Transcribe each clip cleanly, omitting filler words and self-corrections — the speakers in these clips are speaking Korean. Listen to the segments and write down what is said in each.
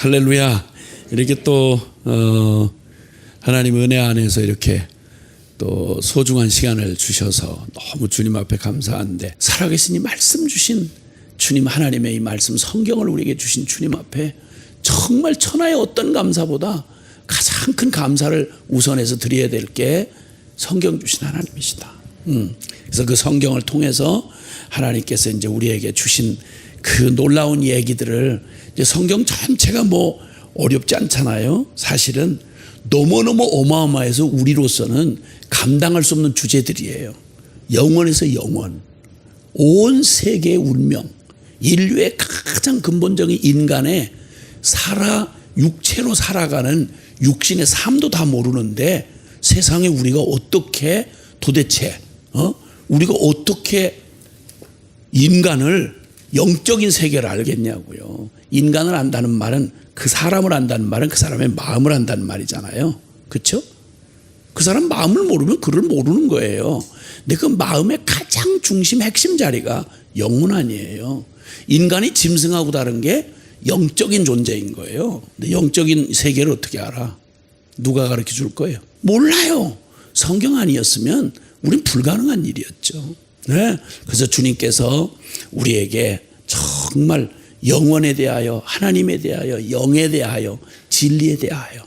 할렐루야. 이렇게 또 하나님 은혜 안에서 이렇게 또 소중한 시간을 주셔서 너무 주님 앞에 감사한데, 살아계신 이 말씀 주신 주님, 하나님의 이 말씀 성경을 우리에게 주신 주님 앞에 정말 천하의 어떤 감사보다 가장 큰 감사를 우선해서 드려야 될 게 성경 주신 하나님이시다. 그래서 그 성경을 통해서 하나님께서 이제 우리에게 주신 그 놀라운 얘기들을, 이제 성경 전체가 뭐 어렵지 않잖아요. 사실은 너무너무 어마어마해서 우리로서는 감당할 수 없는 주제들이에요. 영원에서 영원, 온 세계의 운명, 인류의 가장 근본적인 인간의 육체로 살아가는 육신의 삶도 다 모르는데, 세상에 우리가 어떻게 도대체 우리가 어떻게 인간을, 영적인 세계를 알겠냐고요. 인간을 안다는 말은, 그 사람을 안다는 말은 그 사람의 마음을 안다는 말이잖아요. 그렇죠? 그 사람 마음을 모르면 그를 모르는 거예요. 근데 그 마음의 가장 중심, 핵심 자리가 영혼 아니에요. 인간이 짐승하고 다른 게 영적인 존재인 거예요. 근데 영적인 세계를 어떻게 알아? 누가 가르쳐 줄 거예요? 몰라요. 성경 아니었으면 우린 불가능한 일이었죠. 네. 그래서 주님께서 우리에게 정말 영원에 대하여, 하나님에 대하여, 영에 대하여, 진리에 대하여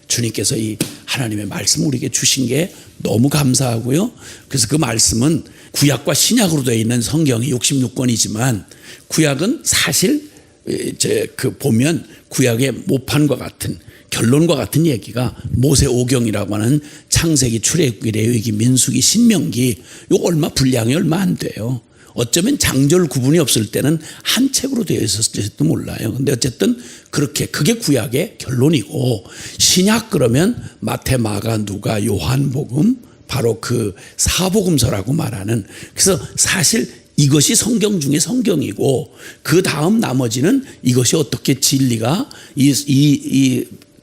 주님께서 이 하나님의 말씀을 우리에게 주신 게 너무 감사하고요. 그래서 그 말씀은 구약과 신약으로 되어 있는 성경이 66권이지만, 구약은 사실 이제 보면 구약의 모판과 같은, 결론과 같은 얘기가 모세오경이라고 하는 창세기, 출애굽기, 레위기, 민수기, 신명기, 이거 분량이 얼마 안 돼요. 어쩌면 장절 구분이 없을 때는 한 책으로 되어 있었을지도 몰라요. 근데 어쨌든 그렇게, 그게 구약의 결론이고, 신약 그러면 마태, 마가, 누가, 요한복음, 바로 그 사복음서라고 말하는, 그래서 사실 이것이 성경 중에 성경이고, 그 다음 나머지는 이것이 어떻게 진리가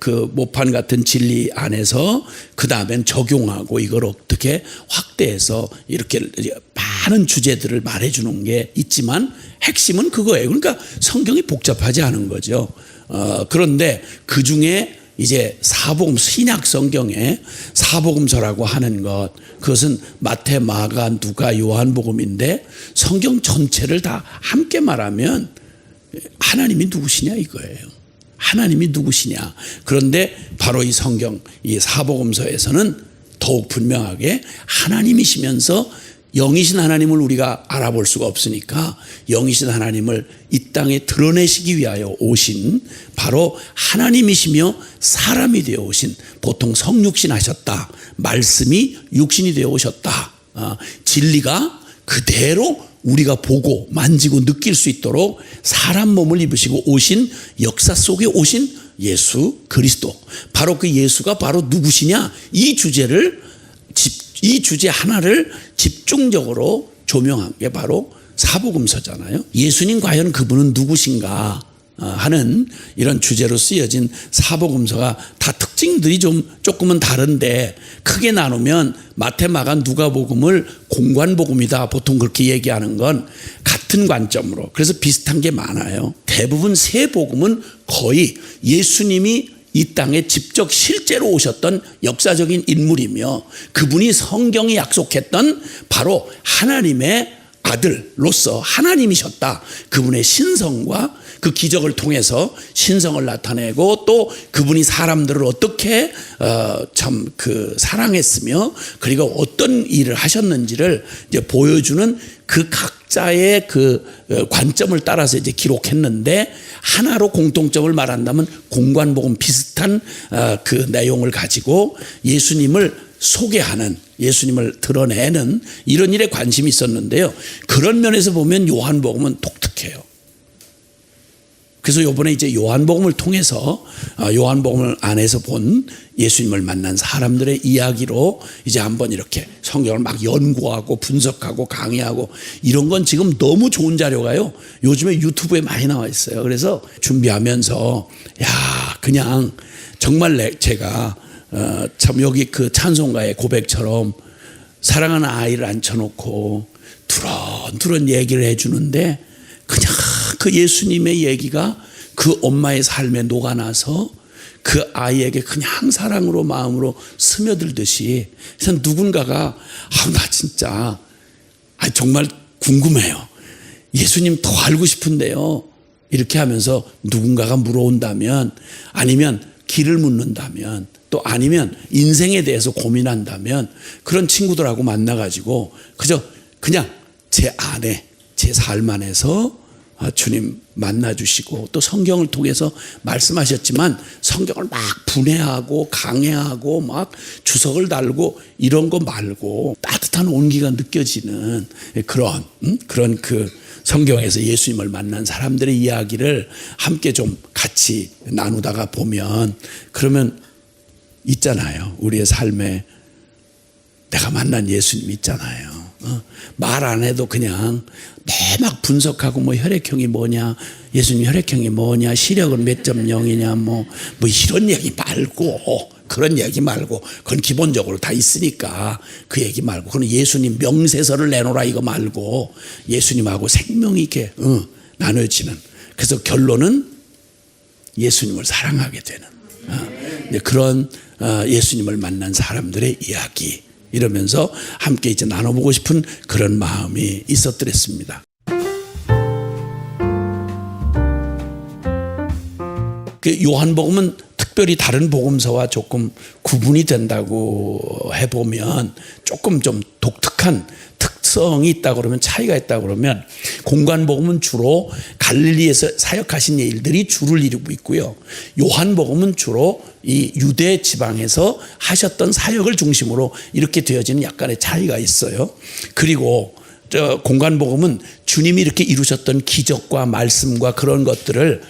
그 모판 같은 진리 안에서 그 다음엔 적용하고, 이걸 어떻게 확대해서 이렇게 많은 주제들을 말해주는 게 있지만, 핵심은 그거예요. 그러니까 성경이 복잡하지 않은 거죠. 그런데 그 중에 이제 사복음, 신약 성경에 사복음서라고 하는 것, 그것은 마태, 마가, 누가, 요한복음인데, 성경 전체를 다 함께 말하면 하나님이 누구시냐 이거예요. 하나님이 누구시냐. 그런데 바로 이 성경, 이 사복음서에서는 더욱 분명하게 하나님이시면서, 영이신 하나님을 우리가 알아볼 수가 없으니까 영이신 하나님을 이 땅에 드러내시기 위하여 오신 바로 하나님이시며 사람이 되어 오신, 보통 성육신 하셨다, 말씀이 육신이 되어 오셨다, 진리가 그대로 우리가 보고 만지고 느낄 수 있도록 사람 몸을 입으시고 오신, 역사 속에 오신 예수 그리스도, 바로 그 예수가 바로 누구시냐, 이 주제 하나를 집중적으로 조명한 게 바로 사복음서잖아요. 예수님 과연 그분은 누구신가 하는 이런 주제로 쓰여진 사복음서가 다 특징들이 조금은 다른데, 크게 나누면 마태, 마가, 누가복음을 공관복음이다, 보통 그렇게 얘기하는 건 같은 관점으로, 그래서 비슷한 게 많아요. 대부분 세 복음은 거의 예수님이 이 땅에 직접 실제로 오셨던 역사적인 인물이며, 그분이 성경이 약속했던 바로 하나님의 아들로서 하나님이셨다, 그분의 신성과 그 기적을 통해서 신성을 나타내고, 또 그분이 사람들을 어떻게 사랑했으며, 그리고 어떤 일을 하셨는지를 이제 보여주는 그 각자의 그 관점을 따라서 이제 기록했는데, 하나로 공통점을 말한다면 공관복음 비슷한 그 내용을 가지고 예수님을 소개하는, 예수님을 드러내는 이런 일에 관심이 있었는데요. 그런 면에서 보면 요한복음은 독특해요. 그래서 이번에 이제 요한복음을 통해서, 요한복음을 안에서 본 예수님을 만난 사람들의 이야기로 이제 한번 이렇게 성경을 막 연구하고 분석하고 강의하고, 이런 건 지금 너무 좋은 자료가요, 요즘에 유튜브에 많이 나와 있어요. 그래서 준비하면서 그냥 정말 제가 참 여기 그 찬송가의 고백처럼 사랑하는 아이를 앉혀놓고 두런두런 얘기를 해주는데, 그냥 그 예수님의 얘기가 그 엄마의 삶에 녹아나서 그 아이에게 그냥 사랑으로 마음으로 스며들듯이, 그래서 누군가가 나 진짜 정말 궁금해요. 예수님 더 알고 싶은데요. 이렇게 하면서 누군가가 물어온다면, 아니면 길을 묻는다면, 또 아니면 인생에 대해서 고민한다면, 그런 친구들하고 만나가지고 그냥 제 안에, 제 삶 안에서 주님 만나주시고, 또 성경을 통해서 말씀하셨지만 성경을 막 분해하고 강해하고 막 주석을 달고 이런 거 말고 따뜻한 온기가 느껴지는 그런 그 성경에서 예수님을 만난 사람들의 이야기를 함께 좀 같이 나누다가 보면, 그러면 있잖아요. 우리의 삶에 내가 만난 예수님 있잖아요. 말 안 해도 그냥 막 분석하고 뭐 혈액형이 뭐냐, 예수님 혈액형이 뭐냐, 시력은 몇 점 0이냐, 뭐 이런 얘기 말고, 그런 얘기 말고, 그건 기본적으로 다 있으니까 그 얘기 말고, 그건 예수님 명세서를 내놓으라 이거 말고, 예수님하고 생명이 이렇게 나눠지는, 그래서 결론은 예수님을 사랑하게 되는 그런 예수님을 만난 사람들의 이야기, 이러면서 함께 이제 나눠보고 싶은 그런 마음이 있었더랬습니다. 그 요한복음은 특별히 다른 복음서와 조금 구분이 된다고 해보면, 조금 좀 독특한 특성이 있다 그러면, 차이가 있다 그러면, 공관복음은 주로 갈릴리에서 사역하신 일들이 주를 이루고 있고요, 요한복음은 주로 이 유대 지방에서 하셨던 사역을 중심으로 이렇게 되어지는 약간의 차이가 있어요. 그리고 공관복음은 주님이 이렇게 이루셨던 기적과 말씀과 그런 것들을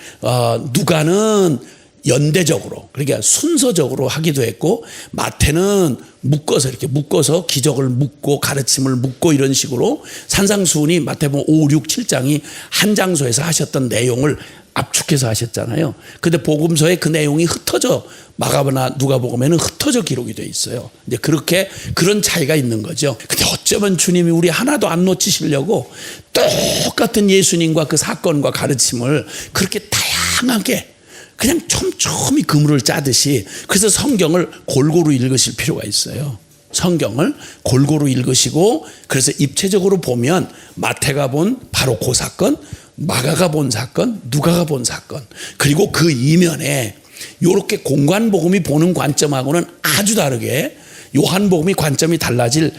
누가는 연대적으로, 그러니까 순서적으로 하기도 했고, 마태는 묶어서 기적을 묶고 가르침을 묶고 이런 식으로, 산상수훈이 마태복음 5, 6, 7장이 한 장소에서 하셨던 내용을 압축해서 하셨잖아요. 근데 복음서에 그 내용이 흩어져, 마가보나 누가복음에는 흩어져 기록이 되어 있어요. 이제 그렇게 그런 차이가 있는 거죠. 근데 어쩌면 주님이 우리 하나도 안 놓치시려고 똑같은 예수님과 그 사건과 가르침을 그렇게 다양하게 그냥 촘촘히 그물을 짜듯이, 그래서 성경을 골고루 읽으실 필요가 있어요. 성경을 골고루 읽으시고, 그래서 입체적으로 보면 마태가 본 바로 그 사건, 마가가 본 사건, 누가가 본 사건, 그리고 그 이면에 이렇게 공관복음이 보는 관점하고는 아주 다르게 요한복음이 관점이 달라질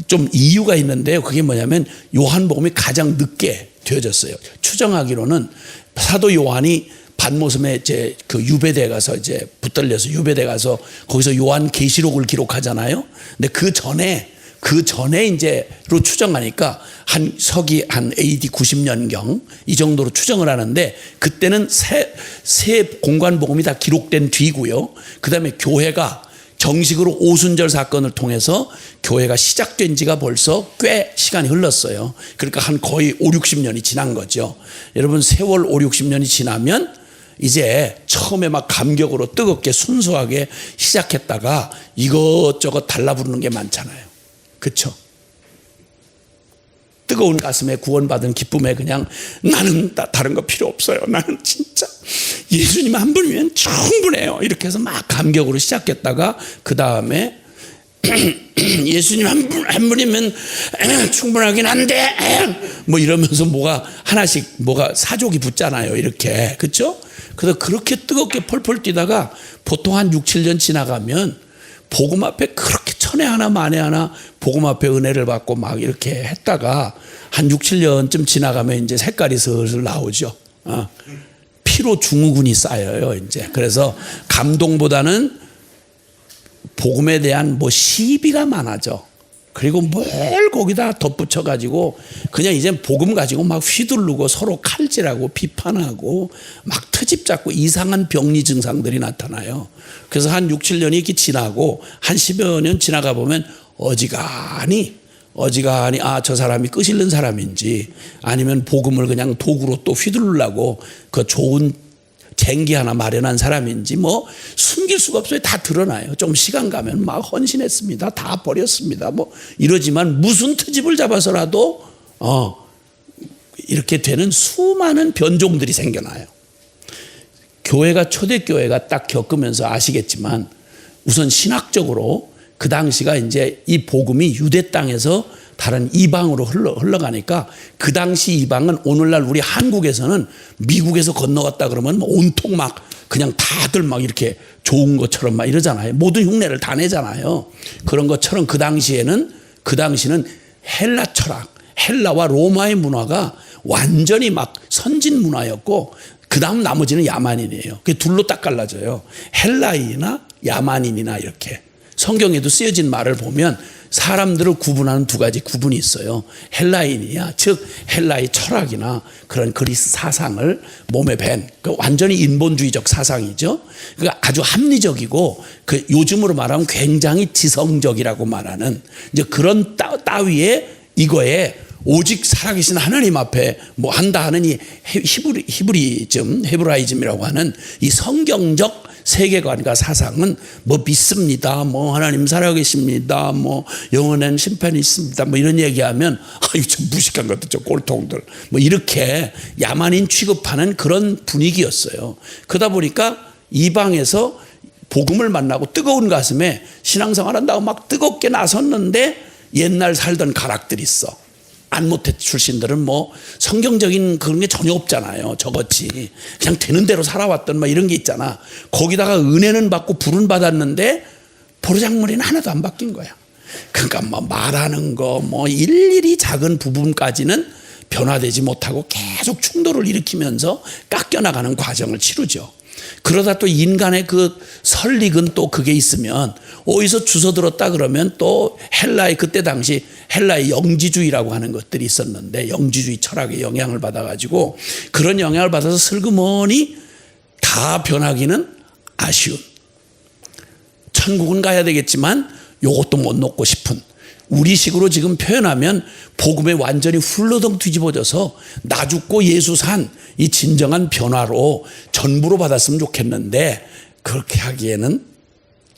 좀 이유가 있는데요. 그게 뭐냐면, 요한복음이 가장 늦게 되어졌어요. 추정하기로는 사도 요한이 반모섬에 이제 그 유배대 가서 이제 붙들려서 유배대 가서 거기서 요한 계시록을 기록하잖아요. 근데 그 전에 이제로 추정하니까 한 서기 한 AD 90년경 이 정도로 추정을 하는데, 그때는 새 공관복음이 다 기록된 뒤고요. 그다음에 교회가 정식으로 오순절 사건을 통해서 교회가 시작된 지가 벌써 꽤 시간이 흘렀어요. 그러니까 한 거의 5, 60년이 지난 거죠. 여러분, 세월 5, 60년이 지나면 이제 처음에 막 감격으로 뜨겁게 순수하게 시작했다가 이것저것 달라붙는 게 많잖아요. 그렇죠? 뜨거운 가슴에 구원받은 기쁨에 그냥 나는 다른 거 필요 없어요. 나는 진짜 예수님 한 분이면 충분해요. 이렇게 해서 막 감격으로 시작했다가 그 다음에 예수님 한 분이면 충분하긴 한데 뭐 이러면서 뭐가 하나씩 뭐가 사족이 붙잖아요. 이렇게. 그렇죠? 그래서 그렇게 뜨겁게 펄펄 뛰다가 보통 한 6, 7년 지나가면 복음 앞에 그렇게 천에 하나 만에 하나 복음 앞에 은혜를 받고 막 이렇게 했다가 한 6, 7년쯤 지나가면 이제 색깔이 슬슬 나오죠. 피로 증후군이 쌓여요. 이제. 그래서 감동보다는 복음에 대한 뭐 시비가 많아져. 그리고 뭘 거기다 덧붙여가지고 그냥 이제 복음 가지고 막 휘두르고 서로 칼질하고 비판하고 막 트집 잡고 이상한 병리 증상들이 나타나요. 그래서 한 6, 7년이 이렇게 지나고 한 10여 년 지나가 보면 어지간히 저 사람이 끄실른 사람인지 아니면 복음을 그냥 도구로 또 휘두르려고 그 좋은 쟁기 하나 마련한 사람인지 뭐 숨길 수가 없어요. 다 드러나요. 좀 시간 가면 막 헌신했습니다. 다 버렸습니다. 뭐 이러지만 무슨 트집을 잡아서라도 이렇게 되는 수많은 변종들이 생겨나요. 교회가 초대교회가 딱 겪으면서 아시겠지만 우선 신학적으로 그 당시가 이제 이 복음이 유대 땅에서 다른 이방으로 흘러가니까 그 당시 이방은 오늘날 우리 한국에서는 미국에서 건너갔다 그러면 온통 막 그냥 다들 막 이렇게 좋은 것처럼 막 이러잖아요. 모든 흉내를 다 내잖아요. 그런 것처럼 그 당시는 헬라 철학, 헬라와 로마의 문화가 완전히 막 선진 문화였고 그 다음 나머지는 야만인이에요. 그게 둘로 딱 갈라져요. 헬라인이나 야만인이나 이렇게. 성경에도 쓰여진 말을 보면 사람들을 구분하는 두 가지 구분이 있어요. 헬라인이야, 즉 헬라의 철학이나 그런 그리스 사상을 몸에 밴 완전히 인본주의적 사상이죠. 그러니까 아주 합리적이고 그 요즘으로 말하면 굉장히 지성적이라고 말하는 이제 그런 따위에 이거에 오직 살아계신 하나님 앞에 뭐 한다 하는 이 헤브라이즘이라고 하는 이 성경적 세계관과 사상은 뭐 믿습니다. 뭐 하나님 살아계십니다. 뭐 영원한 심판이 있습니다. 뭐 이런 얘기하면 이거 좀 무식한 것들, 좀 꼴통들. 뭐 이렇게 야만인 취급하는 그런 분위기였어요. 그러다 보니까 이방에서 복음을 만나고 뜨거운 가슴에 신앙생활 한다고 막 뜨겁게 나섰는데 옛날 살던 가락들이 있어. 안모태 출신들은 뭐 성경적인 그런 게 전혀 없잖아요. 저것이 그냥 되는 대로 살아왔던 막 이런 게 있잖아. 거기다가 은혜는 받고 불은 받았는데 보르장머리는 하나도 안 바뀐 거야. 그러니까 뭐 말하는 거 뭐 일일이 작은 부분까지는 변화되지 못하고 계속 충돌을 일으키면서 깎여나가는 과정을 치르죠. 그러다 또 인간의 그 설릭은 또 그게 있으면 어디서 주워 들었다 그러면 또 헬라의 그때 당시 헬라의 영지주의라고 하는 것들이 있었는데 영지주의 철학의 영향을 받아가지고 그런 영향을 받아서 슬그머니 다 변하기는 아쉬운, 천국은 가야 되겠지만 요것도 못 놓고 싶은, 우리식으로 지금 표현하면 복음에 완전히 훌러덩 뒤집어져서 나 죽고 예수 산 이 진정한 변화로 전부로 받았으면 좋겠는데 그렇게 하기에는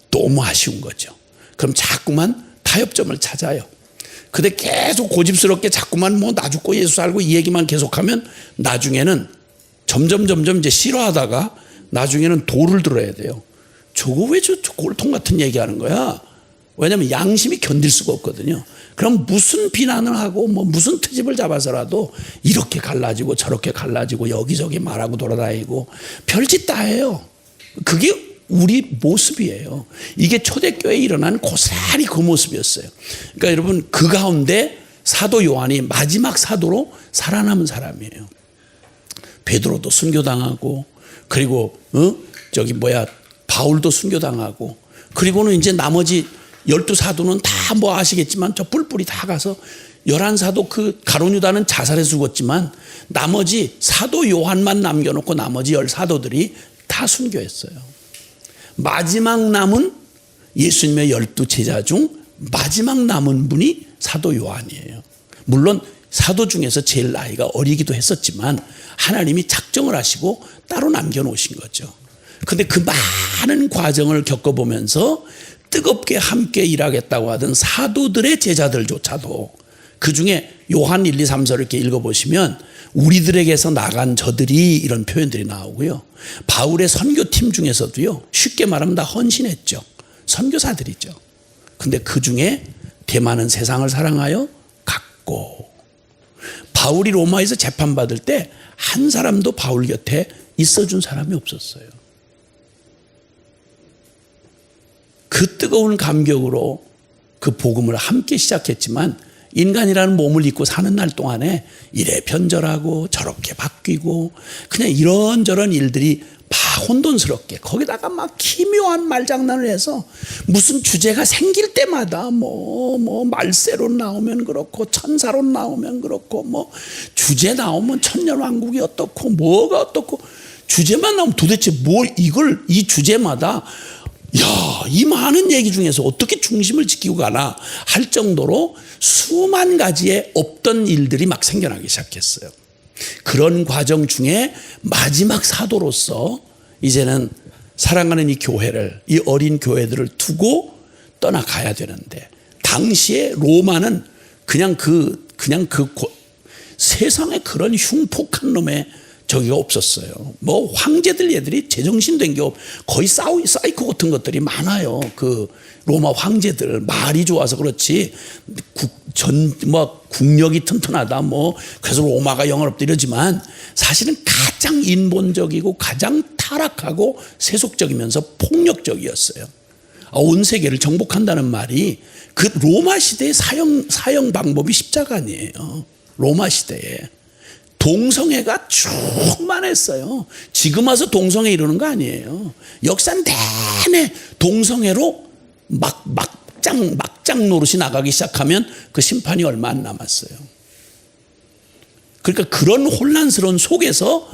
너무 아쉬운 거죠. 그럼 자꾸만 타협점을 찾아요. 근데 계속 고집스럽게 자꾸만 뭐 나 죽고 예수 살고 이 얘기만 계속하면 나중에는 점점 이제 싫어하다가 나중에는 도를 들어야 돼요. 저거 왜 저 꼴통 같은 얘기하는 거야? 왜냐하면 양심이 견딜 수가 없거든요. 그럼 무슨 비난을 하고 뭐 무슨 트집을 잡아서라도 이렇게 갈라지고 저렇게 갈라지고 여기저기 말하고 돌아다니고 별짓 다 해요. 그게 우리 모습이에요. 이게 초대교회에 일어난 고스란히 그 모습이었어요. 그러니까 여러분 그 가운데 사도 요한이 마지막 사도로 살아남은 사람이에요. 베드로도 순교당하고 그리고 바울도 순교당하고 그리고는 이제 나머지 12사도는 다 뭐 아시겠지만 저 뿔뿔이 다 가서 11사도 그 가룟 유다는 자살해 죽었지만 나머지 사도 요한만 남겨놓고 나머지 10사도들이 다 순교했어요. 마지막 남은 예수님의 12제자 중 마지막 남은 분이 사도 요한이에요. 물론 사도 중에서 제일 나이가 어리기도 했었지만 하나님이 작정을 하시고 따로 남겨놓으신 거죠. 그런데 그 많은 과정을 겪어보면서 뜨겁게 함께 일하겠다고 하던 사도들의 제자들조차도 그중에 요한 1, 2, 3서 이렇게 읽어보시면 우리들에게서 나간 저들이 이런 표현들이 나오고요. 바울의 선교팀 중에서도요. 쉽게 말하면 다 헌신했죠. 선교사들이죠. 근데 그중에 대만은 세상을 사랑하여 갔고 바울이 로마에서 재판받을 때 한 사람도 바울 곁에 있어준 사람이 없었어요. 그 뜨거운 감격으로 그 복음을 함께 시작했지만 인간이라는 몸을 입고 사는 날 동안에 이래 변절하고 저렇게 바뀌고 그냥 이런저런 일들이 막 혼돈스럽게 거기다가 막 기묘한 말장난을 해서 무슨 주제가 생길 때마다 뭐 말세론 나오면 그렇고 천사론 나오면 그렇고 뭐 주제 나오면 천년왕국이 어떻고 뭐가 어떻고 주제만 나오면 도대체 이 주제마다 이 많은 얘기 중에서 어떻게 중심을 지키고 가나 할 정도로 수만 가지의 없던 일들이 막 생겨나기 시작했어요. 그런 과정 중에 마지막 사도로서 이제는 사랑하는 이 교회를, 이 어린 교회들을 두고 떠나가야 되는데 당시에 로마는 그냥 세상에 그런 흉폭한 놈의 저기가 없었어요. 뭐 황제들 얘들이 제정신 된 게 거의 사이코 같은 것들이 많아요. 그 로마 황제들 말이 좋아서 그렇지 국력이 튼튼하다 뭐 그래서 로마가 영원롭다 이러지만 사실은 가장 인본적이고 가장 타락하고 세속적이면서 폭력적이었어요. 온 세계를 정복한다는 말이 그 로마 시대의 사형 방법이 십자가 아니에요. 로마 시대에 동성애가 충만했어요. 지금 와서 동성애 이러는 거 아니에요. 역사 내내 동성애로 막장 노릇이 나가기 시작하면 그 심판이 얼마 안 남았어요. 그러니까 그런 혼란스러운 속에서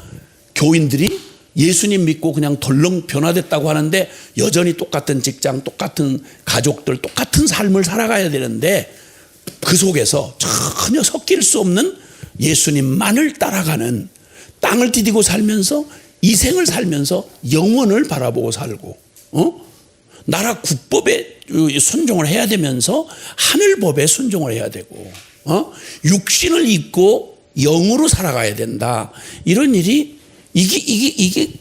교인들이 예수님 믿고 그냥 덜렁 변화됐다고 하는데 여전히 똑같은 직장, 똑같은 가족들, 똑같은 삶을 살아가야 되는데 그 속에서 전혀 섞일 수 없는 예수님만을 따라가는 땅을 디디고 살면서 이 생을 살면서 영원을 바라보고 살고 나라 국법에 순종을 해야 되면서 하늘법에 순종을 해야 되고 육신을 입고 영으로 살아가야 된다. 이런 일이 이게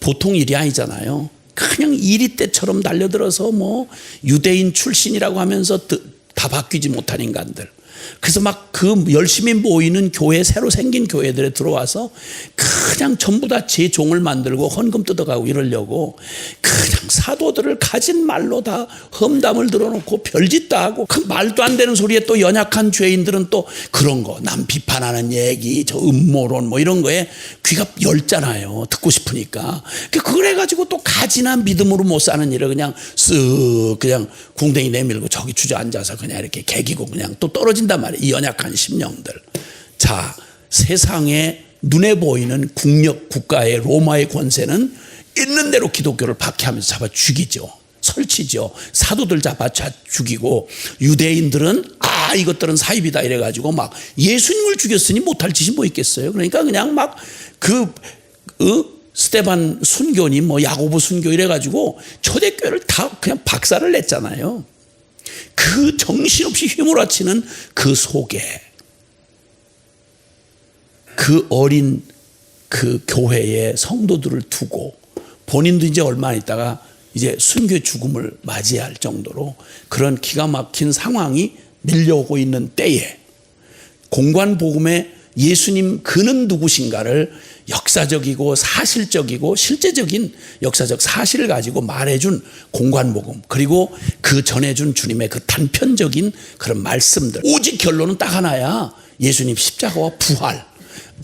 보통 일이 아니잖아요. 그냥 이리 때처럼 달려들어서 뭐 유대인 출신이라고 하면서 다 바뀌지 못한 인간들. 그래서 막 그 열심히 모이는 교회, 새로 생긴 교회들에 들어와서 그냥 전부 다 제 종을 만들고 헌금 뜯어가고 이러려고 그냥 사도들을 가진 말로 다 험담을 들어놓고 별짓 다 하고 그 말도 안 되는 소리에 또 연약한 죄인들은 또 그런 거 남 비판하는 얘기 저 음모론 뭐 이런 거에 귀가 열잖아요. 듣고 싶으니까. 그걸 해가지고 또 가지나 믿음으로 못 사는 일을 그냥 쓱 그냥 궁뎅이 내밀고 저기 주저앉아서 그냥 이렇게 개기고 그냥 또 떨어진단 말이에요. 이 연약한 심령들. 자, 세상에 눈에 보이는 국가의 로마의 권세는 있는 대로 기독교를 박해하면서 잡아 죽이죠. 설치죠. 사도들 잡아 죽이고 유대인들은 이것들은 사입이다 이래가지고 막 예수님을 죽였으니 못할 짓이 뭐 있겠어요. 그러니까 그냥 막 스데반 순교님 뭐 야고보 순교 이래가지고 초대교회를 다 그냥 박살을 냈잖아요. 그 정신없이 휘몰아치는 그 속에 그 어린 그 교회의 성도들을 두고 본인도 이제 얼마 안 있다가 이제 순교의 죽음을 맞이할 정도로 그런 기가 막힌 상황이 밀려오고 있는 때에 공관복음에 예수님 그는 누구신가를 역사적이고 사실적이고 실제적인 역사적 사실을 가지고 말해준 공관복음 그리고 그 전해준 주님의 그 단편적인 그런 말씀들 오직 결론은 딱 하나야. 예수님 십자가와 부활.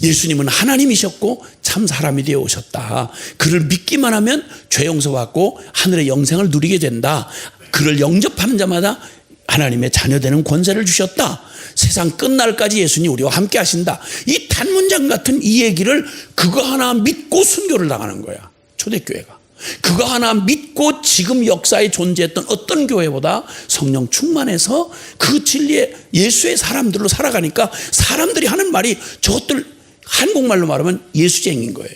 예수님은 하나님이셨고 참 사람이 되어 오셨다. 그를 믿기만 하면 죄 용서받고 하늘의 영생을 누리게 된다. 그를 영접하는 자마다 하나님의 자녀되는 권세를 주셨다. 세상 끝날까지 예수님 우리와 함께 하신다. 이 단문장 같은 이 얘기를 그거 하나 믿고 순교를 당하는 거야. 초대교회가. 그거 하나 믿고 지금 역사에 존재했던 어떤 교회보다 성령 충만해서 그 진리에 예수의 사람들로 살아가니까 사람들이 하는 말이 저것들 한국말로 말하면 예수쟁인 거예요.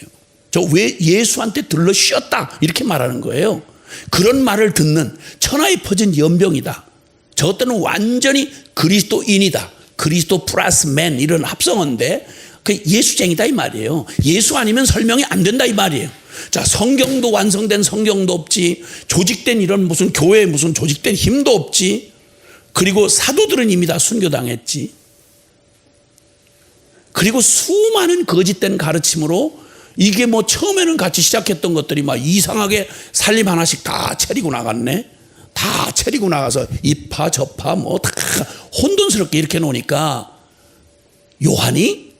저 왜 예수한테 들러 쉬었다 이렇게 말하는 거예요. 그런 말을 듣는 천하에 퍼진 연병이다. 저것들은 완전히 그리스도인이다. 그리스도 플러스 맨 이런 합성어인데 그 예수쟁이다 이 말이에요. 예수 아니면 설명이 안 된다 이 말이에요. 자, 성경도 완성된 성경도 없지. 조직된 이런 무슨 교회에 무슨 조직된 힘도 없지. 그리고 사도들은 이미 다 순교당했지. 그리고 수많은 거짓된 가르침으로 이게 뭐 처음에는 같이 시작했던 것들이 막 이상하게 살림 하나씩 다 차리고 나갔네. 다 차리고 나가서 이파 저파 뭐 다 혼돈스럽게 이렇게 놓으니까 요한이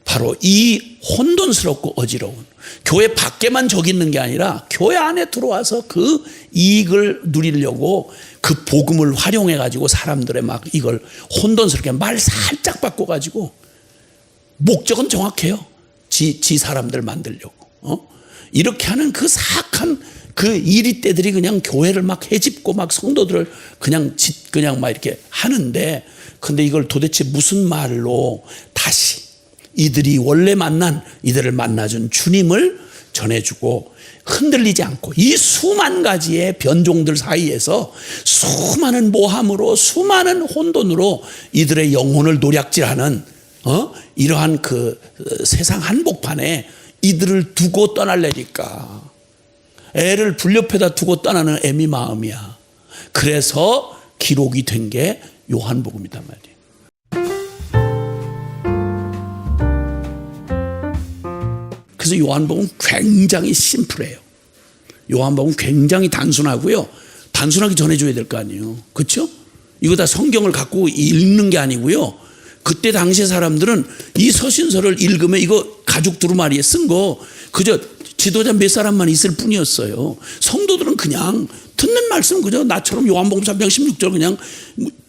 바로 이 혼돈스럽고 어지러운 교회 밖에만 적이 있는 게 아니라 교회 안에 들어와서 그 이익을 누리려고 그 복음을 활용해 가지고 사람들의 막 이걸 혼돈스럽게 말 살짝 바꿔 가지고 목적은 정확해요. 지 사람들 만들려고. 이렇게 하는 그 사악한 그 이리떼들이 그냥 교회를 막 해집고 막 성도들을 그냥 막 이렇게 하는데 근데 이걸 도대체 무슨 말로 다시 이들이 원래 만난 이들을 만나준 주님을 전해주고 흔들리지 않고 이 수만 가지의 변종들 사이에서 수많은 모함으로 수많은 혼돈으로 이들의 영혼을 노략질하는 이러한 그 세상 한복판에 이들을 두고 떠날래니까 애를 불옆에다 두고 떠나는 애미 마음이야. 그래서 기록이 된 게 요한복음이단 말이에요. 그래서 요한복음 굉장히 심플해요. 요한복음 굉장히 단순하고요. 단순하게 전해줘야 될 거 아니에요. 그렇죠? 이거 다 성경을 갖고 읽는 게 아니고요. 그때 당시의 사람들은 이 서신서를 읽으면 이거 가죽 두루마리에 쓴 거 그저 지도자 몇 사람만 있을 뿐이었어요. 성도들은 그냥 듣는 말씀 그저 나처럼 요한복음 3장 16절 그냥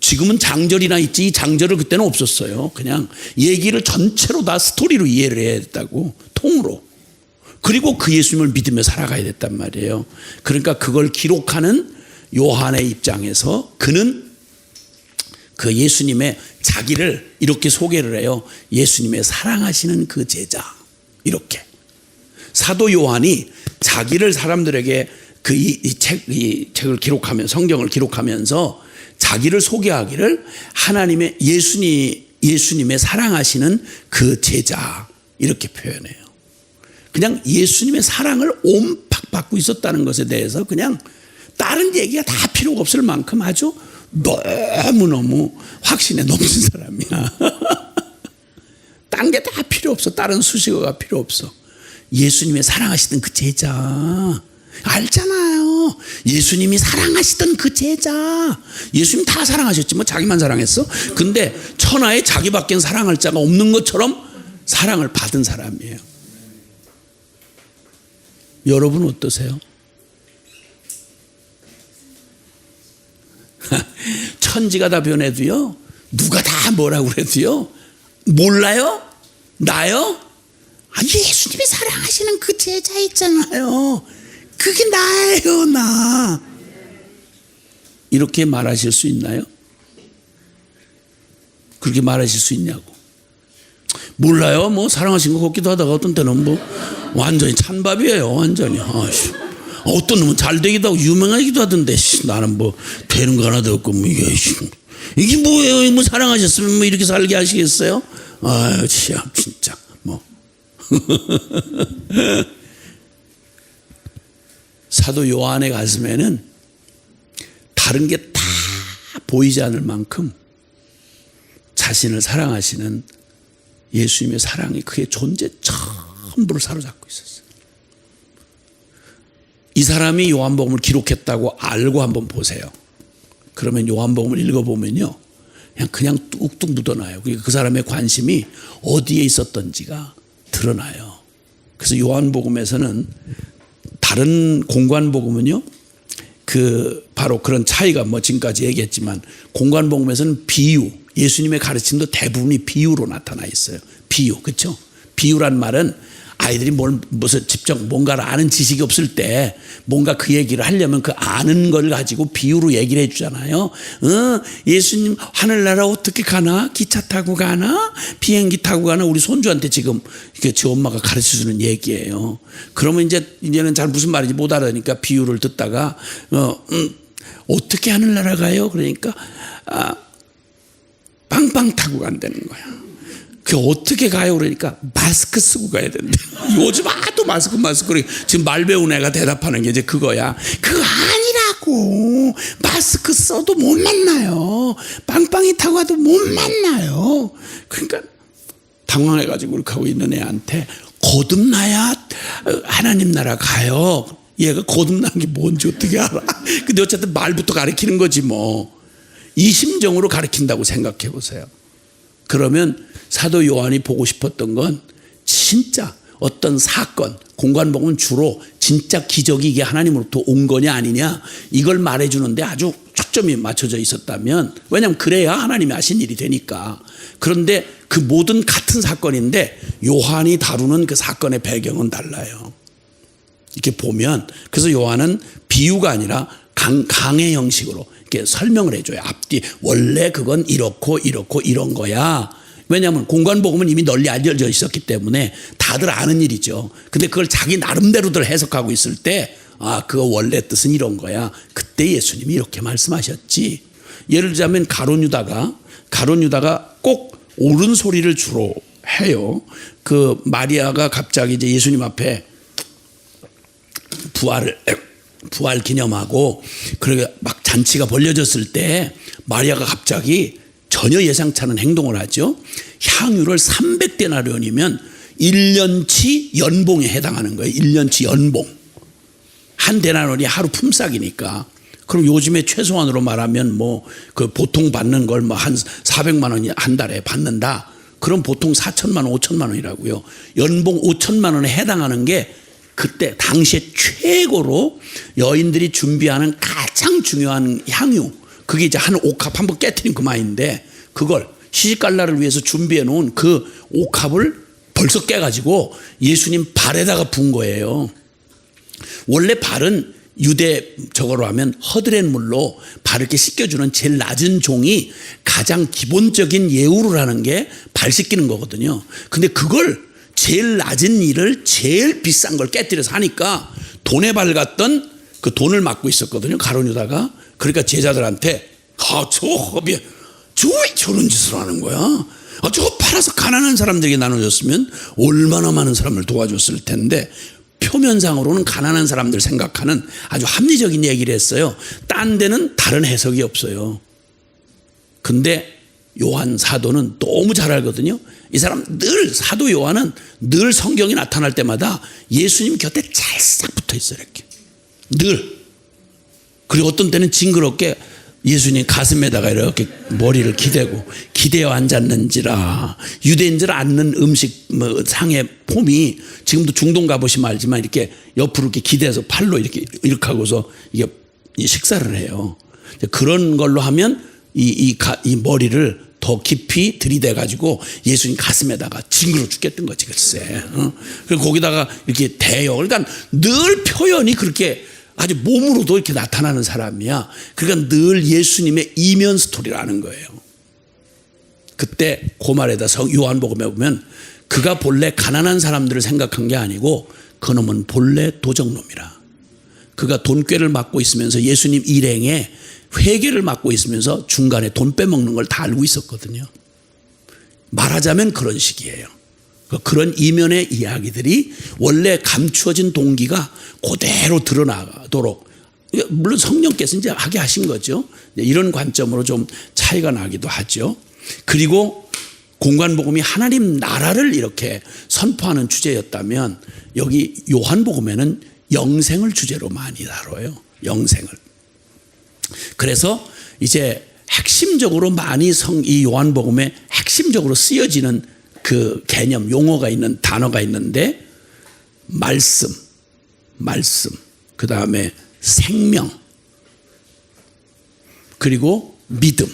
지금은 장절이나 있지 장절을 그때는 없었어요. 그냥 얘기를 전체로 다 스토리로 이해를 해야 됐다고 통으로. 그리고 그 예수님을 믿으며 살아가야 됐단 말이에요. 그러니까 그걸 기록하는 요한의 입장에서 그는 그 예수님의 자기를 이렇게 소개를 해요. 예수님의 사랑하시는 그 제자. 이렇게. 사도 요한이 자기를 사람들에게 이 책을 기록하면 성경을 기록하면서 자기를 소개하기를 하나님의 예수님의 사랑하시는 그 제자. 이렇게 표현해요. 그냥 예수님의 사랑을 온팍 받고 있었다는 것에 대해서 그냥 다른 얘기가 다 필요가 없을 만큼 아주 너무너무 확신에 넘친 사람이야. 딴 게 다 필요 없어. 다른 수식어가 필요 없어. 예수님의 사랑하시던 그 제자. 알잖아요. 예수님이 사랑하시던 그 제자. 예수님 다 사랑하셨지 뭐 자기만 사랑했어? 근데 천하에 자기밖엔 사랑할 자가 없는 것처럼 사랑을 받은 사람이에요. 여러분 어떠세요? 천지가 다 변해도요, 누가 다 뭐라고 그래도요, 몰라요? 나요? 예수님이 사랑하시는 그 제자 있잖아요. 그게 나예요, 나. 이렇게 말하실 수 있나요? 그렇게 말하실 수 있냐고. 몰라요. 뭐 사랑하신 거 같기도 하다가 어떤 때는 뭐 완전히 찬밥이에요. 완전히. 어떤 놈은 잘 되기도 하고 유명하기도 하던데 나는 뭐 되는 거 하나도 없고 뭐 이게 뭐예요? 뭐 사랑하셨으면 뭐 이렇게 살게 하시겠어요? 아유 참 진짜 뭐. 사도 요한의 가슴에는 다른 게 다 보이지 않을 만큼 자신을 사랑하시는 예수님의 사랑이 그의 존재 전부를 사로잡고 있었어요. 이 사람이 요한복음을 기록했다고 알고 한번 보세요. 그러면 요한복음을 읽어보면요, 그냥 뚝뚝 묻어나요. 그 사람의 관심이 어디에 있었던지가 드러나요. 그래서 요한복음에서는 다른 공관복음은요, 바로 그런 차이가 뭐 지금까지 얘기했지만 공관복음에서는 비유, 예수님의 가르침도 대부분이 비유로 나타나 있어요. 비유, 그렇죠? 비유란 말은 아이들이 무슨 직접 뭔가를 아는 지식이 없을 때 뭔가 그 얘기를 하려면 그 아는 걸 가지고 비유로 얘기를 해주잖아요. 예수님 하늘나라 어떻게 가나? 기차 타고 가나? 비행기 타고 가나? 우리 손주한테 지금 제 엄마가 가르쳐주는 얘기예요. 그러면 이제는 잘 무슨 말인지 못 알아니까 비유를 듣다가 어떻게 하늘나라 가요? 그러니까 빵빵 타고 간다는 거야. 그 어떻게 가요? 그러니까 마스크 쓰고 가야 된대. 요즘 하도 마스크. 지금 말 배운 애가 대답하는 게 이제 그거야. 그거 아니라고. 마스크 써도 못 만나요. 빵빵이 타고 가도 못 만나요. 그러니까 당황해가지고 그렇게 하고 있는 애한테 거듭나야 하나님 나라 가요. 얘가 거듭나는 게 뭔지 어떻게 알아? 근데 어쨌든 말부터 가르치는 거지 뭐. 이 심정으로 가르친다고 생각해 보세요. 그러면 사도 요한이 보고 싶었던 건 진짜 어떤 사건, 공관복음은 주로 진짜 기적이 이게 하나님으로부터 온 거냐 아니냐 이걸 말해주는데 아주 초점이 맞춰져 있었다면, 왜냐하면 그래야 하나님이 하신 일이 되니까. 그런데 그 모든 같은 사건인데 요한이 다루는 그 사건의 배경은 달라요. 이렇게 보면, 그래서 요한은 비유가 아니라 강의 형식으로 이렇게 설명을 해줘요. 앞뒤 원래 그건 이렇고 이런 거야. 왜냐하면 공관복음은 이미 널리 알려져 있었기 때문에 다들 아는 일이죠. 근데 그걸 자기 나름대로들 해석하고 있을 때 그거 원래 뜻은 이런 거야. 그때 예수님이 이렇게 말씀하셨지. 예를 들자면 가룟 유다가 꼭 옳은 소리를 주로 해요. 그 마리아가 갑자기 이제 예수님 앞에 부활 기념하고 그러게 막 잔치가 벌려졌을 때 마리아가 갑자기 전혀 예상치 않은 행동을 하죠. 향유를 300데나리온이면 1년치 연봉에 해당하는 거예요. 1년치 연봉. 한 데나리온이 하루 품삯이니까. 그럼 요즘에 최소한으로 말하면 뭐 그 보통 받는 걸 뭐 한 400만 원이 한 달에 받는다. 그럼 보통 4천만 원, 5천만 원이라고요. 연봉 5천만 원에 해당하는 게 그때 당시에 최고로 여인들이 준비하는 가장 중요한 향유. 그게 이제 한 옥합 한번 깨트린 그만인데 그걸 시집갈라를 위해서 준비해 놓은 그 옥합을 벌써 깨가지고 예수님 발에다가 부은 거예요. 원래 발은 유대 저거로 하면 허드렛 물로 발을 이렇게 씻겨주는 제일 낮은 종이 가장 기본적인 예우를 하는 게 발 씻기는 거거든요. 근데 그걸 제일 낮은 일을 제일 비싼 걸 깨뜨려서 하니까 돈에 밝았던 그 돈을 맡고 있었거든요. 가룟 유다가. 그러니까 제자들한테 저 허비에 왜 저런 짓을 하는 거야? 저거 팔아서 가난한 사람들에게 나눠줬으면 얼마나 많은 사람을 도와줬을 텐데 표면상으로는 가난한 사람들 생각하는 아주 합리적인 얘기를 했어요. 딴 데는 다른 해석이 없어요. 근데 요한 사도는 너무 잘 알거든요. 이 사람 늘 사도 요한은 늘 성경이 나타날 때마다 예수님 곁에 찰싹 붙어 있어요. 이렇게 늘. 그리고 어떤 때는 징그럽게 예수님 가슴에다가 이렇게 머리를 기대어 앉았는지라. 유대인들 앉는 음식 뭐 상의 폼이 지금도 중동 가보시면 알지만 이렇게 옆으로 이렇게 기대서 팔로 이렇게 하고서 이게 식사를 해요. 그런 걸로 하면 이 머리를 더 깊이 들이대 가지고 예수님 가슴에다가 징그러 죽겠던 거지 글쎄. 그리고 거기다가 이렇게 대요. 그러니까 늘 표현이 그렇게 아주 몸으로도 이렇게 나타나는 사람이야. 그러니까 늘 예수님의 이면 스토리를 아는 거예요. 그때 그 말에다 요한복음에 보면 그가 본래 가난한 사람들을 생각한 게 아니고 그놈은 본래 도적놈이라. 그가 돈꾀를 맡고 있으면서 예수님 일행에 회계를 맡고 있으면서 중간에 돈 빼먹는 걸 다 알고 있었거든요. 말하자면 그런 식이에요. 그런 이면의 이야기들이 원래 감추어진 동기가 그대로 드러나도록 물론 성령께서 이제 하게 하신 거죠. 이런 관점으로 좀 차이가 나기도 하죠. 그리고 공관복음이 하나님 나라를 이렇게 선포하는 주제였다면 여기 요한복음에는 영생을 주제로 많이 다뤄요. 영생을. 그래서 이제 핵심적으로 많이 이 요한복음에 핵심적으로 쓰여지는 그 개념, 용어가 있는 단어가 있는데 말씀, 그 다음에 생명, 그리고 믿음.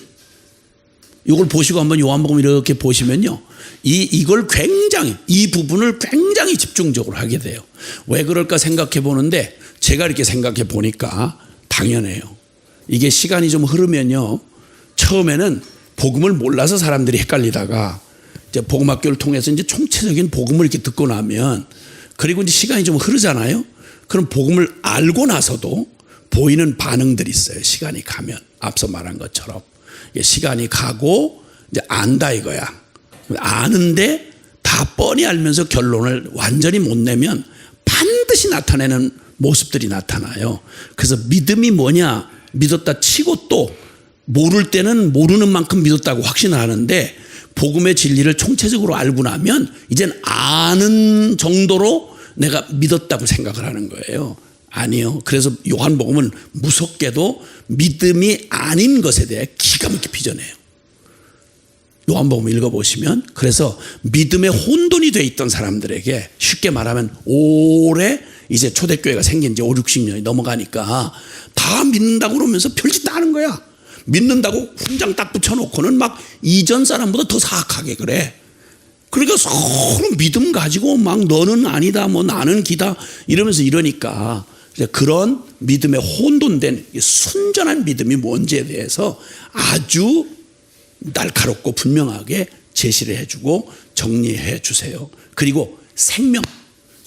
이걸 보시고 한번 요한복음 이렇게 보시면요. 이걸 굉장히, 이 부분을 굉장히 집중적으로 하게 돼요. 왜 그럴까 생각해 보는데 제가 이렇게 생각해 보니까 당연해요. 이게 시간이 좀 흐르면요. 처음에는 복음을 몰라서 사람들이 헷갈리다가 이제 복음학교를 통해서 이제 총체적인 복음을 이렇게 듣고 나면 그리고 이제 시간이 좀 흐르잖아요. 그럼 복음을 알고 나서도 보이는 반응들이 있어요. 시간이 가면 앞서 말한 것처럼 시간이 가고 이제 안다 이거야. 아는데 다 뻔히 알면서 결론을 완전히 못 내면 반드시 나타내는 모습들이 나타나요. 그래서 믿음이 뭐냐? 믿었다 치고 또 모를 때는 모르는 만큼 믿었다고 확신을 하는데 복음의 진리를 총체적으로 알고 나면 이젠 아는 정도로 내가 믿었다고 생각을 하는 거예요. 아니요. 그래서 요한복음은 무섭게도 믿음이 아닌 것에 대해 기가 막히게 빚어내요. 요한복음 읽어보시면 그래서 믿음의 혼돈이 돼 있던 사람들에게 쉽게 말하면 오래 이제 초대교회가 생긴 지 50-60년이 넘어가니까 다 믿는다고 그러면서 별짓 다 하는 거야. 믿는다고 훈장 딱 붙여놓고는 막 이전 사람보다 더 사악하게 그래. 그러니까 서로 믿음 가지고 막 너는 아니다 뭐 나는 기다 이러면서 이러니까 그런 믿음의 혼돈된 순전한 믿음이 뭔지에 대해서 아주 날카롭고 분명하게 제시를 해주고 정리해 주세요. 그리고 생명,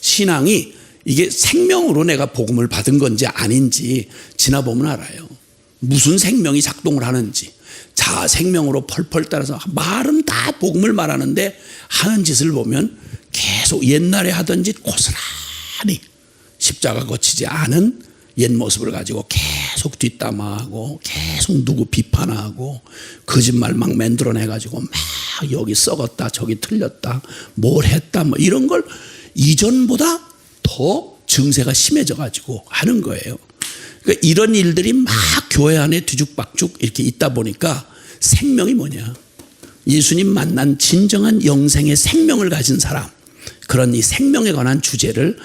신앙이 이게 생명으로 내가 복음을 받은 건지 아닌지 지나보면 알아요. 무슨 생명이 작동을 하는지. 자아 생명으로 펄펄 따라서 말은 다 복음을 말하는데 하는 짓을 보면 계속 옛날에 하던 짓 고스란히 십자가 거치지 않은 옛 모습을 가지고 계속 뒷담화하고 계속 누구 비판하고 거짓말 막 만들어내가지고 막 여기 썩었다 저기 틀렸다 뭘 했다 뭐 이런 걸 이전보다 더 증세가 심해져가지고 하는 거예요. 그러니까 이런 일들이 막 교회 안에 뒤죽박죽 이렇게 있다 보니까 생명이 뭐냐? 예수님 만난 진정한 영생의 생명을 가진 사람, 그런 이 생명에 관한 주제를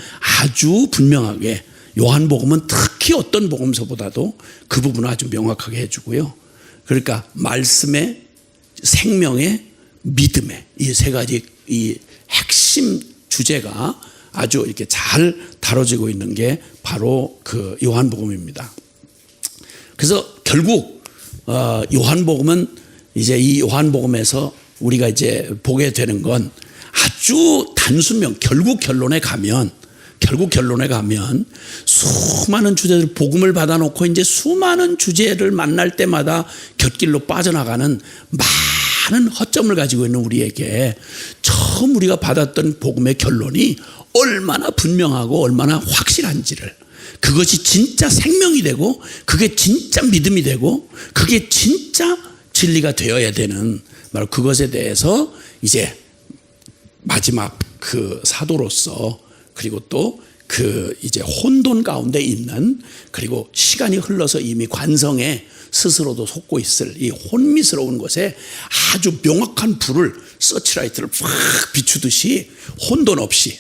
아주 분명하게 요한복음은 특히 어떤 복음서보다도 그 부분을 아주 명확하게 해주고요. 그러니까 말씀의, 생명의, 믿음의 이 세 가지 이 핵심 주제가 아주 이렇게 잘 다뤄지고 있는 게 바로 그 요한복음입니다. 그래서 결국 요한복음은 이제 이 요한복음에서 우리가 이제 보게 되는 건 아주 단순명, 결국 결론에 가면 수많은 주제들 복음을 받아놓고 이제 수많은 주제를 만날 때마다 곁길로 빠져나가는 많은 허점을 가지고 있는 우리에게 처음 우리가 받았던 복음의 결론이 얼마나 분명하고 얼마나 확실한지를, 그것이 진짜 생명이 되고 그게 진짜 믿음이 되고 그게 진짜 진리가 되어야 되는 바로 그것에 대해서 이제 마지막 그 사도로서, 그리고 또 그 이제 혼돈 가운데 있는, 그리고 시간이 흘러서 이미 관성에 스스로도 속고 있을 이 혼미스러운 것에 아주 명확한 불을, 서치라이트를 팍 비추듯이 혼돈 없이,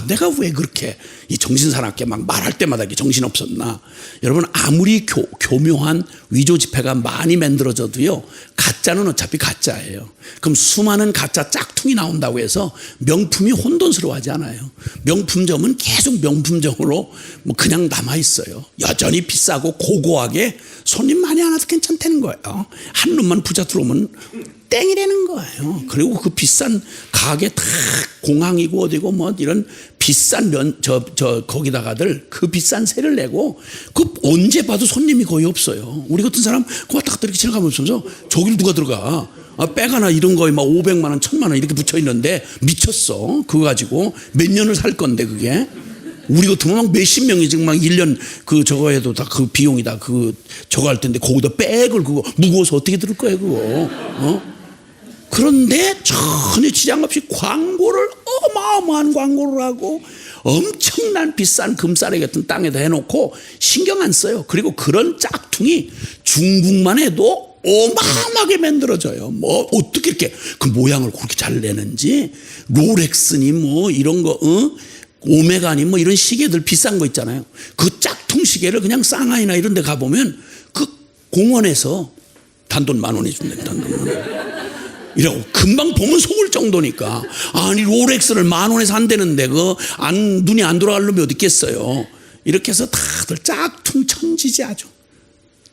내가 왜 그렇게 이 정신사납게 막 말할 때마다 정신없었나. 여러분, 아무리 교묘한 위조 지폐가 많이 만들어져도요, 가짜는 어차피 가짜예요. 그럼 수많은 가짜 짝퉁이 나온다고 해서 명품이 혼돈스러워하지 않아요. 명품점은 계속 명품점으로 뭐 그냥 남아있어요. 여전히 비싸고 고고하게 손님 많이 안 와도 괜찮다는 거예요. 한 놈만 부자 들어오면 땡이라는 거예요. 그리고 그 비싼 가게 다 공항이고 어디고 뭐 이런 비싼 거기다가들 그 비싼 세를 내고 그 언제 봐도 손님이 거의 없어요. 우리 같은 사람 그거 딱 이렇게 지나가면 없어서 저길 누가 들어가. 백하나 이런 거에 막 500만 원, 1000만 원 이렇게 붙여 있는데 미쳤어. 그거 가지고 몇 년을 살 건데 그게. 우리 같으면 막 몇십 명이 지금 막 1년 그 저거 해도 다 그 비용이다. 그 저거 할 텐데 거기다 백을 그거 무거워서 어떻게 들을 거야 그거. 그런데 전혀 지장 없이 광고를, 어마어마한 광고를 하고 엄청난 비싼 금싸레기 같은 땅에다 해놓고 신경 안 써요. 그리고 그런 짝퉁이 중국만 해도 어마어마하게 만들어져요. 뭐 어떻게 이렇게 그 모양을 그렇게 잘 내는지, 롤렉스니 뭐 이런 거, 오메가니 뭐 이런 시계들 비싼 거 있잖아요. 그 짝퉁 시계를 그냥 쌍하이나 이런 데 가보면 그 공원에서 단돈 10,000원에 준대. 이라고 금방 보면 속을 정도니까. 아니 롤렉스를 10,000원에 산다는데 눈이 안 돌아갈 놈이 어디 있겠어요. 이렇게 해서 다들 짝퉁 천지지, 아주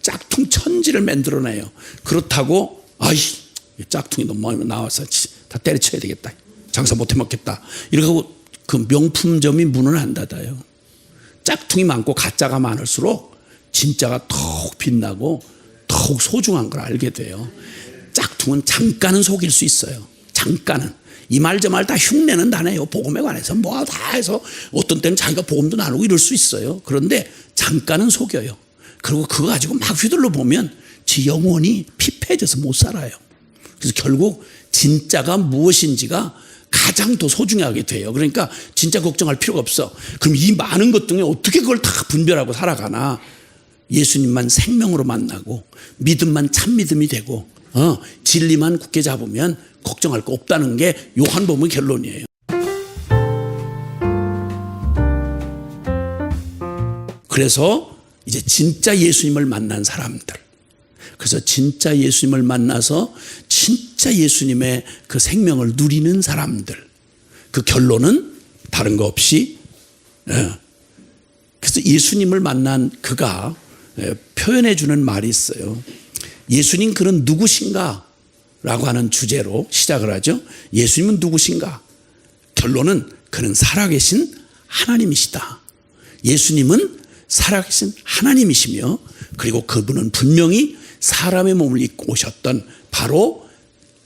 짝퉁 천지를 만들어내요. 그렇다고 짝퉁이 너무 많이 나와서 다 때려쳐야 되겠다, 장사 못해 먹겠다 이렇게 하고 그 명품점이 문을 안 닫아요. 짝퉁이 많고 가짜가 많을수록 진짜가 더욱 빛나고 더욱 소중한 걸 알게 돼요. 짝퉁은 잠깐은 속일 수 있어요. 잠깐은. 이 말 저 말 다 흉내는 다네요. 복음에 관해서 뭐 다 해서 어떤 때는 자기가 복음도 나누고 이럴 수 있어요. 그런데 잠깐은 속여요. 그리고 그거 가지고 막 휘둘러 보면 지 영혼이 피폐해져서 못 살아요. 그래서 결국 진짜가 무엇인지가 가장 더 소중하게 돼요. 그러니까 진짜 걱정할 필요가 없어. 그럼 이 많은 것 중에 어떻게 그걸 다 분별하고 살아가나. 예수님만 생명으로 만나고 믿음만 참 믿음이 되고 진리만 굳게 잡으면 걱정할 거 없다는 게 요한복음의 결론이에요. 그래서 이제 진짜 예수님을 만난 사람들, 그래서 진짜 예수님을 만나서 진짜 예수님의 그 생명을 누리는 사람들, 그 결론은 다른 거 없이, 그래서 예수님을 만난 그가 표현해 주는 말이 있어요. 예수님 그는 누구신가? 라고 하는 주제로 시작을 하죠. 예수님은 누구신가? 결론은 그는 살아계신 하나님이시다. 예수님은 살아계신 하나님이시며, 그리고 그분은 분명히 사람의 몸을 입고 오셨던 바로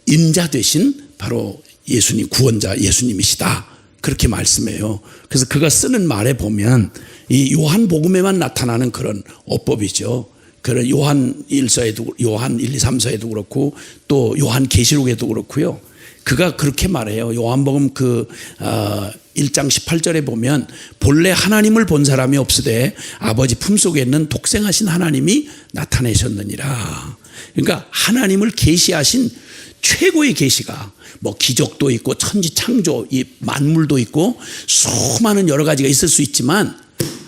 인자 되신 바로 예수님, 구원자 예수님이시다. 그렇게 말씀해요. 그래서 그가 쓰는 말에 보면 이 요한복음에만 나타나는 그런 어법이죠. 그런 요한 1서에도, 요한 1, 2, 3서에도 그렇고 또 요한 계시록에도 그렇고요. 그가 그렇게 말해요. 요한복음 1장 18절에 보면 본래 하나님을 본 사람이 없으되 아버지 품속에 있는 독생하신 하나님이 나타내셨느니라. 그러니까 하나님을 계시하신 최고의 계시가 뭐 기적도 있고 천지 창조, 이 만물도 있고 수많은 여러 가지가 있을 수 있지만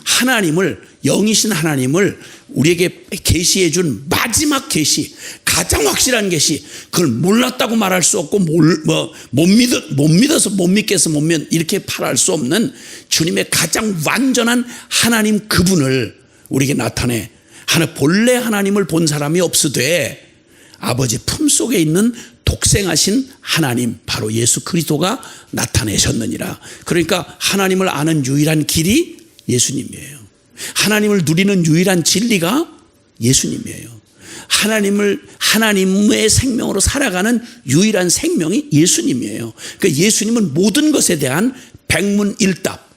하나님을, 영이신 하나님을 우리에게 계시해 준 마지막 계시, 가장 확실한 계시, 그걸 몰랐다고 말할 수 없고 못 믿어서 못 믿겠어 이렇게 말할 수 없는 주님의 가장 완전한 하나님 그분을 우리에게 나타내. 본래 하나님을 본 사람이 없으되 아버지 품속에 있는 독생하신 하나님, 바로 예수 그리스도가 나타내셨느니라. 그러니까 하나님을 아는 유일한 길이 예수님이에요. 하나님을 누리는 유일한 진리가 예수님이에요. 하나님의 생명으로 살아가는 유일한 생명이 예수님이에요. 그러니까 예수님은 모든 것에 대한 백문일답,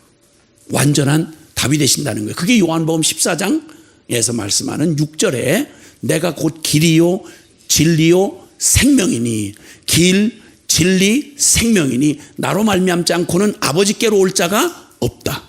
완전한 답이 되신다는 거예요. 그게 요한복음 14장에서 말씀하는 6절에 내가 곧 길이요 진리요 생명이니, 길, 진리, 생명이니 나로 말미암지 않고는 아버지께로 올 자가 없다.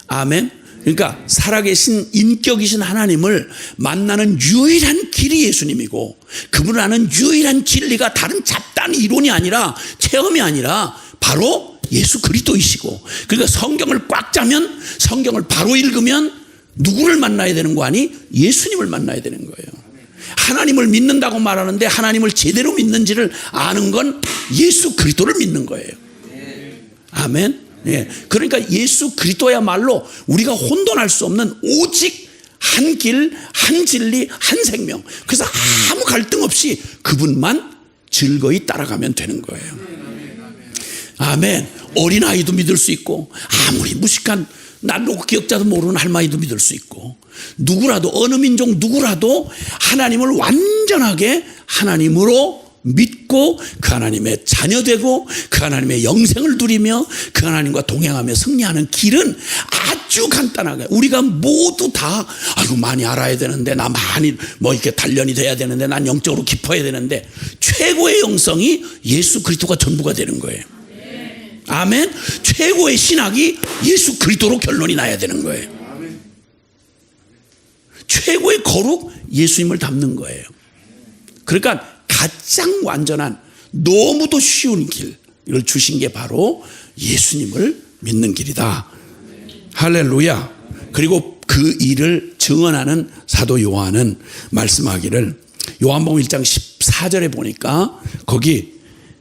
아멘. 그러니까 살아계신 인격이신 하나님을 만나는 유일한 길이 예수님이고, 그분을 아는 유일한 진리가 다른 잡다한 이론이 아니라, 체험이 아니라 바로 예수 그리스도이시고, 그러니까 성경을 꽉 짜면, 성경을 바로 읽으면 누구를 만나야 되는 거 아니? 예수님을 만나야 되는 거예요. 하나님을 믿는다고 말하는데 하나님을 제대로 믿는지를 아는 건 예수 그리스도를 믿는 거예요. 아멘. 예. 그러니까 예수 그리스도야말로 우리가 혼돈할 수 없는 오직 한 길, 한 진리, 한 생명. 그래서 아무 갈등 없이 그분만 즐거이 따라가면 되는 거예요. 아멘. 어린아이도 믿을 수 있고, 아무리 무식한 난로그 기억자도 모르는 할머니도 믿을 수 있고, 누구라도, 어느 민족 누구라도 하나님을 완전하게 하나님으로 믿고 그 하나님의 자녀되고 그 하나님의 영생을 누리며 그 하나님과 동행하며 승리하는 길은 아주 간단하게, 우리가 모두 다 아이고 많이 알아야 되는데, 나 많이 이렇게 단련이 돼야 되는데, 난 영적으로 깊어야 되는데, 최고의 영성이 예수 그리스도가 전부가 되는 거예요. 아멘. 최고의 신학이 예수 그리스도로 결론이 나야 되는 거예요. 최고의 거룩 예수님을 닮는 거예요. 그러니까 가장 완전한, 너무도 쉬운 길을 주신 게 바로 예수님을 믿는 길이다. 할렐루야. 그리고 그 일을 증언하는 사도 요한은 말씀하기를, 요한복음 1장 14절에 보니까 거기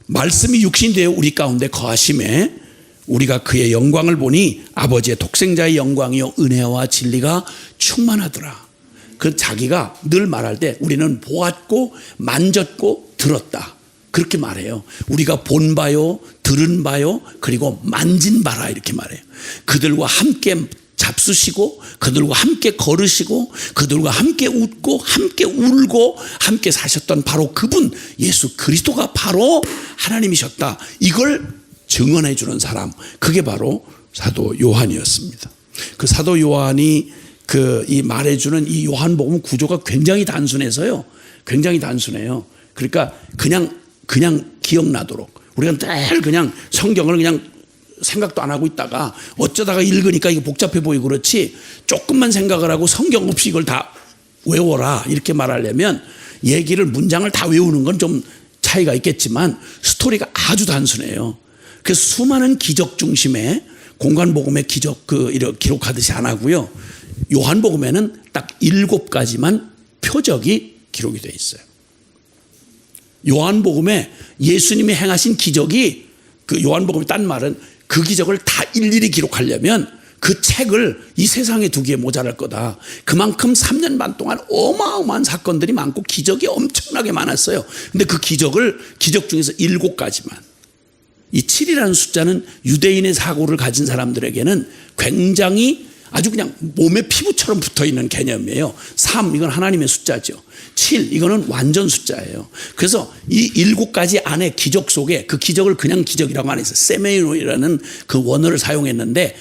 말씀이 육신이 되어 우리 가운데 거하심에 우리가 그의 영광을 보니 아버지의 독생자의 영광이요 은혜와 진리가 충만하더라. 그 자기가 늘 말할 때 우리는 보았고 만졌고 들었다, 그렇게 말해요. 우리가 본 바요, 들은 바요, 그리고 만진 바라, 이렇게 말해요. 그들과 함께 잡수시고, 그들과 함께 걸으시고, 그들과 함께 웃고 함께 울고 함께 사셨던 바로 그분 예수 그리스도가 바로 하나님이셨다. 이걸 증언해 주는 사람, 그게 바로 사도 요한이었습니다. 그 사도 요한이 이 말해주는 이 요한복음 구조가 굉장히 단순해서요. 굉장히 단순해요. 그러니까 그냥 기억나도록, 우리가 늘 그냥 성경을 그냥 생각도 안 하고 있다가 어쩌다가 읽으니까 이게 복잡해 보이고 그렇지, 조금만 생각을 하고 성경 없이 이걸 다 외워라 이렇게 말하려면 얘기를, 문장을 다 외우는 건 좀 차이가 있겠지만 스토리가 아주 단순해요. 그래서 수많은 기적 중심의 공간복음의 기적 이렇게 기록하듯이 안 하고요. 요한복음에는 딱 7가지만 표적이 기록이 되어 있어요. 요한복음에 예수님이 행하신 기적이, 그 요한복음의 딴 말은 그 기적을 다 일일이 기록하려면 그 책을 이 세상에 두기에 모자랄 거다. 그만큼 3년 반 동안 어마어마한 사건들이 많고 기적이 엄청나게 많았어요. 근데 그 기적 중에서 7가지만. 이 7이라는 숫자는 유대인의 사고를 가진 사람들에게는 굉장히 아주 그냥 몸에 피부처럼 붙어 있는 개념이에요. 3, 이건 하나님의 숫자죠. 7 이거는 완전 숫자예요. 그래서 이 7가지 안에 기적 속에 그 기적을 그냥 기적이라고 안 했어요. 세메이노이라는 그 원어를 사용했는데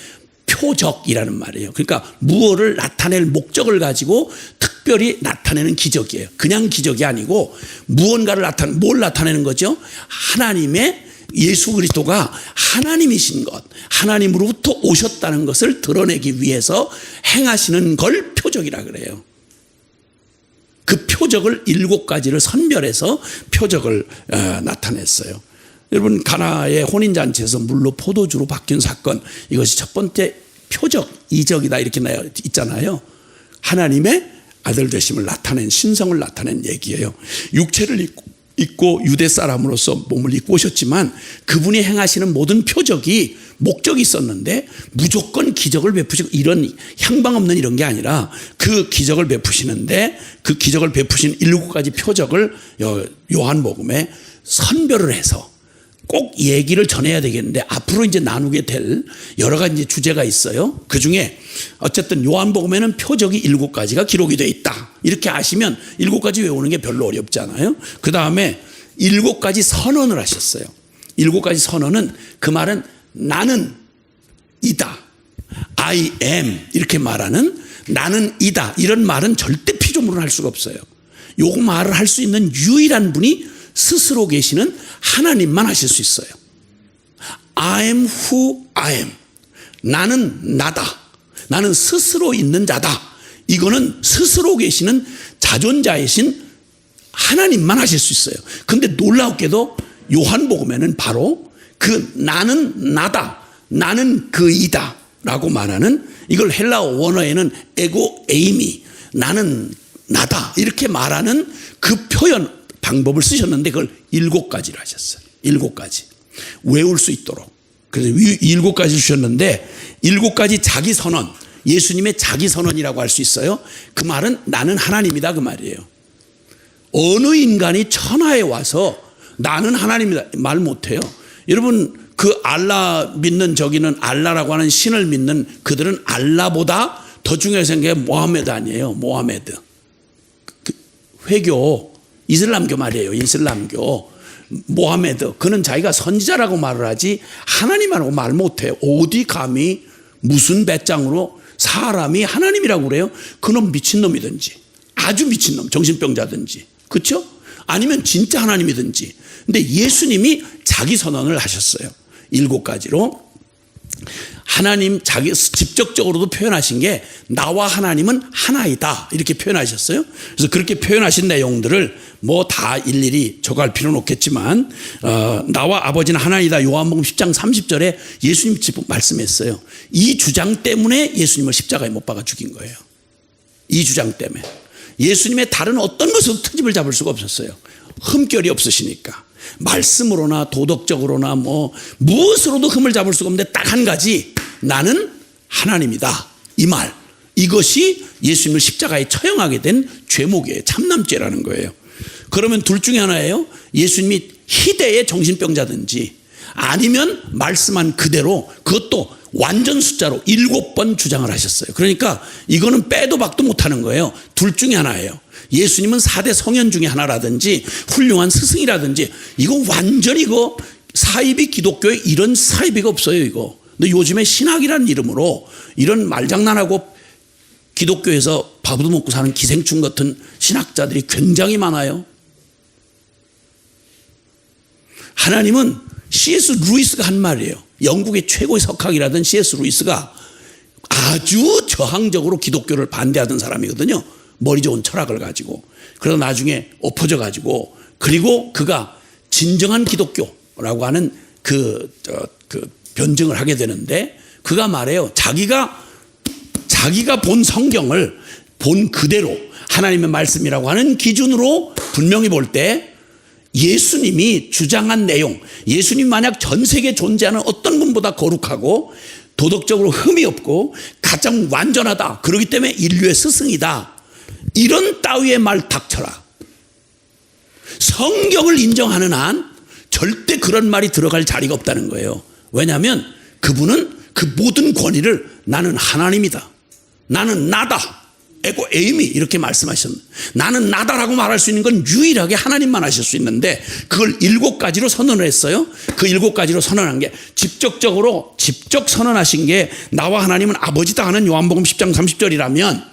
표적이라는 말이에요. 그러니까 무엇을 나타낼 목적을 가지고 특별히 나타내는 기적이에요. 그냥 기적이 아니고 무언가를 뭘 나타내는 거죠? 하나님의 예수 그리스도가 하나님이신 것, 하나님으로부터 오셨다는 것을 드러내기 위해서 행하시는 걸 표적이라 그래요. 그 표적을 7가지를 선별해서 표적을 나타냈어요. 여러분 가나의 혼인잔치에서 물로 포도주로 바뀐 사건, 이것이 첫 번째 표적, 이적이다 이렇게 있잖아요. 하나님의 아들 되심을 나타낸, 신성을 나타낸 얘기예요. 육체를 입고 유대 사람으로서 몸을 입고 오셨지만 그분이 행하시는 모든 표적이 목적이 있었는데 무조건 기적을 베푸시고 이런 향방 없는 이런 게 아니라 그 기적을 베푸시는데 그 기적을 베푸신 7가지 표적을 요한복음에 선별을 해서 꼭 얘기를 전해야 되겠는데 앞으로 이제 나누게 될 여러 가지 주제가 있어요. 그 중에 어쨌든 요한복음에는 표적이 7가지가 기록이 되어 있다. 이렇게 아시면 7가지 외우는 게 별로 어렵잖아요. 그 다음에 7가지 선언을 하셨어요. 7가지 선언은 그 말은 나는 이다. I am 이렇게 말하는 나는 이다. 이런 말은 절대 피조물은 할 수가 없어요. 요 말을 할 수 있는 유일한 분이 스스로 계시는 하나님만 하실 수 있어요. I am who I am. 나는 나다. 나는 스스로 있는 자다. 이거는 스스로 계시는 자존자이신 하나님만 하실 수 있어요. 근데 놀랍게도 요한복음에는 바로 그 나는 나다. 나는 그이다. 라고 말하는 이걸 헬라어 원어에는 에고 에이미. 나는 나다. 이렇게 말하는 그 표현 방법을 쓰셨는데 그걸 7가지를 하셨어요. 7가지. 외울 수 있도록. 그래서 7가지 주셨는데 7가지 자기 선언, 예수님의 자기 선언이라고 할 수 있어요. 그 말은 나는 하나님이다 그 말이에요. 어느 인간이 천하에 와서 나는 하나님이다 말 못해요. 여러분 그 알라 믿는 저기는 알라라고 하는 신을 믿는 그들은 알라보다 더 중요하게 생각해 모하메드 아니에요. 모하메드. 그 회교 이슬람교 말이에요. 이슬람교. 모하메드. 그는 자기가 선지자라고 말을 하지 하나님이라고 말 못해요. 어디 감히 무슨 배짱으로 사람이 하나님이라고 그래요? 그놈 미친놈이든지 아주 미친놈 정신병자든지 그렇죠? 아니면 진짜 하나님이든지. 근데 예수님이 자기 선언을 하셨어요. 7가지로. 하나님 자기 직접적으로도 표현하신 게 나와 하나님은 하나이다 이렇게 표현하셨어요. 그래서 그렇게 표현하신 내용들을 뭐 다 일일이 적할 필요는 없겠지만 나와 아버지는 하나이다 요한복음 10장 30절에 예수님 직접 말씀했어요. 이 주장 때문에 예수님을 십자가에 못 박아 죽인 거예요. 이 주장 때문에. 예수님의 다른 어떤 것으로 트집을 잡을 수가 없었어요. 흠결이 없으시니까. 말씀으로나 도덕적으로나 뭐 무엇으로도 흠을 잡을 수가 없는데 딱 한 가지 나는 하나님이다 이 말, 이것이 예수님을 십자가에 처형하게 된 죄목이에요. 참남죄라는 거예요. 그러면 둘 중에 하나예요. 예수님이 희대의 정신병자든지 아니면 말씀한 그대로 그것도 완전 숫자로 7번 주장을 하셨어요. 그러니까 이거는 빼도 박도 못하는 거예요. 둘 중에 하나예요. 예수님은 4대 성현 중에 하나라든지 훌륭한 스승이라든지 이거 완전히 이거 사이비 기독교에 이런 사이비가 없어요 이거. 근데 요즘에 신학이라는 이름으로 이런 말장난하고 기독교에서 밥도 먹고 사는 기생충 같은 신학자들이 굉장히 많아요. 하나님은 C.S. 루이스가 한 말이에요. 영국의 최고의 석학이라던 C.S. 루이스가 아주 저항적으로 기독교를 반대하던 사람이거든요. 머리 좋은 철학을 가지고. 그러다 나중에 엎어져 가지고 그리고 그가 진정한 기독교라고 하는 그 변증을 하게 되는데 그가 말해요. 자기가 본 성경을 본 그대로 하나님의 말씀이라고 하는 기준으로 분명히 볼 때 예수님이 주장한 내용, 예수님 만약 전 세계에 존재하는 어떤 분보다 거룩하고 도덕적으로 흠이 없고 가장 완전하다. 그렇기 때문에 인류의 스승이다. 이런 따위의 말 닥쳐라. 성경을 인정하는 한 절대 그런 말이 들어갈 자리가 없다는 거예요. 왜냐하면 그분은 그 모든 권위를 나는 하나님이다. 나는 나다. 에이미 이렇게 말씀하셨는데, 나는 나다라고 말할 수 있는 건 유일하게 하나님만 하실 수 있는데 그걸 7가지로 선언을 했어요. 그 7가지로 선언한 게 직접 선언하신 게 나와 하나님은 아버지다 하는 요한복음 10장 30절이라면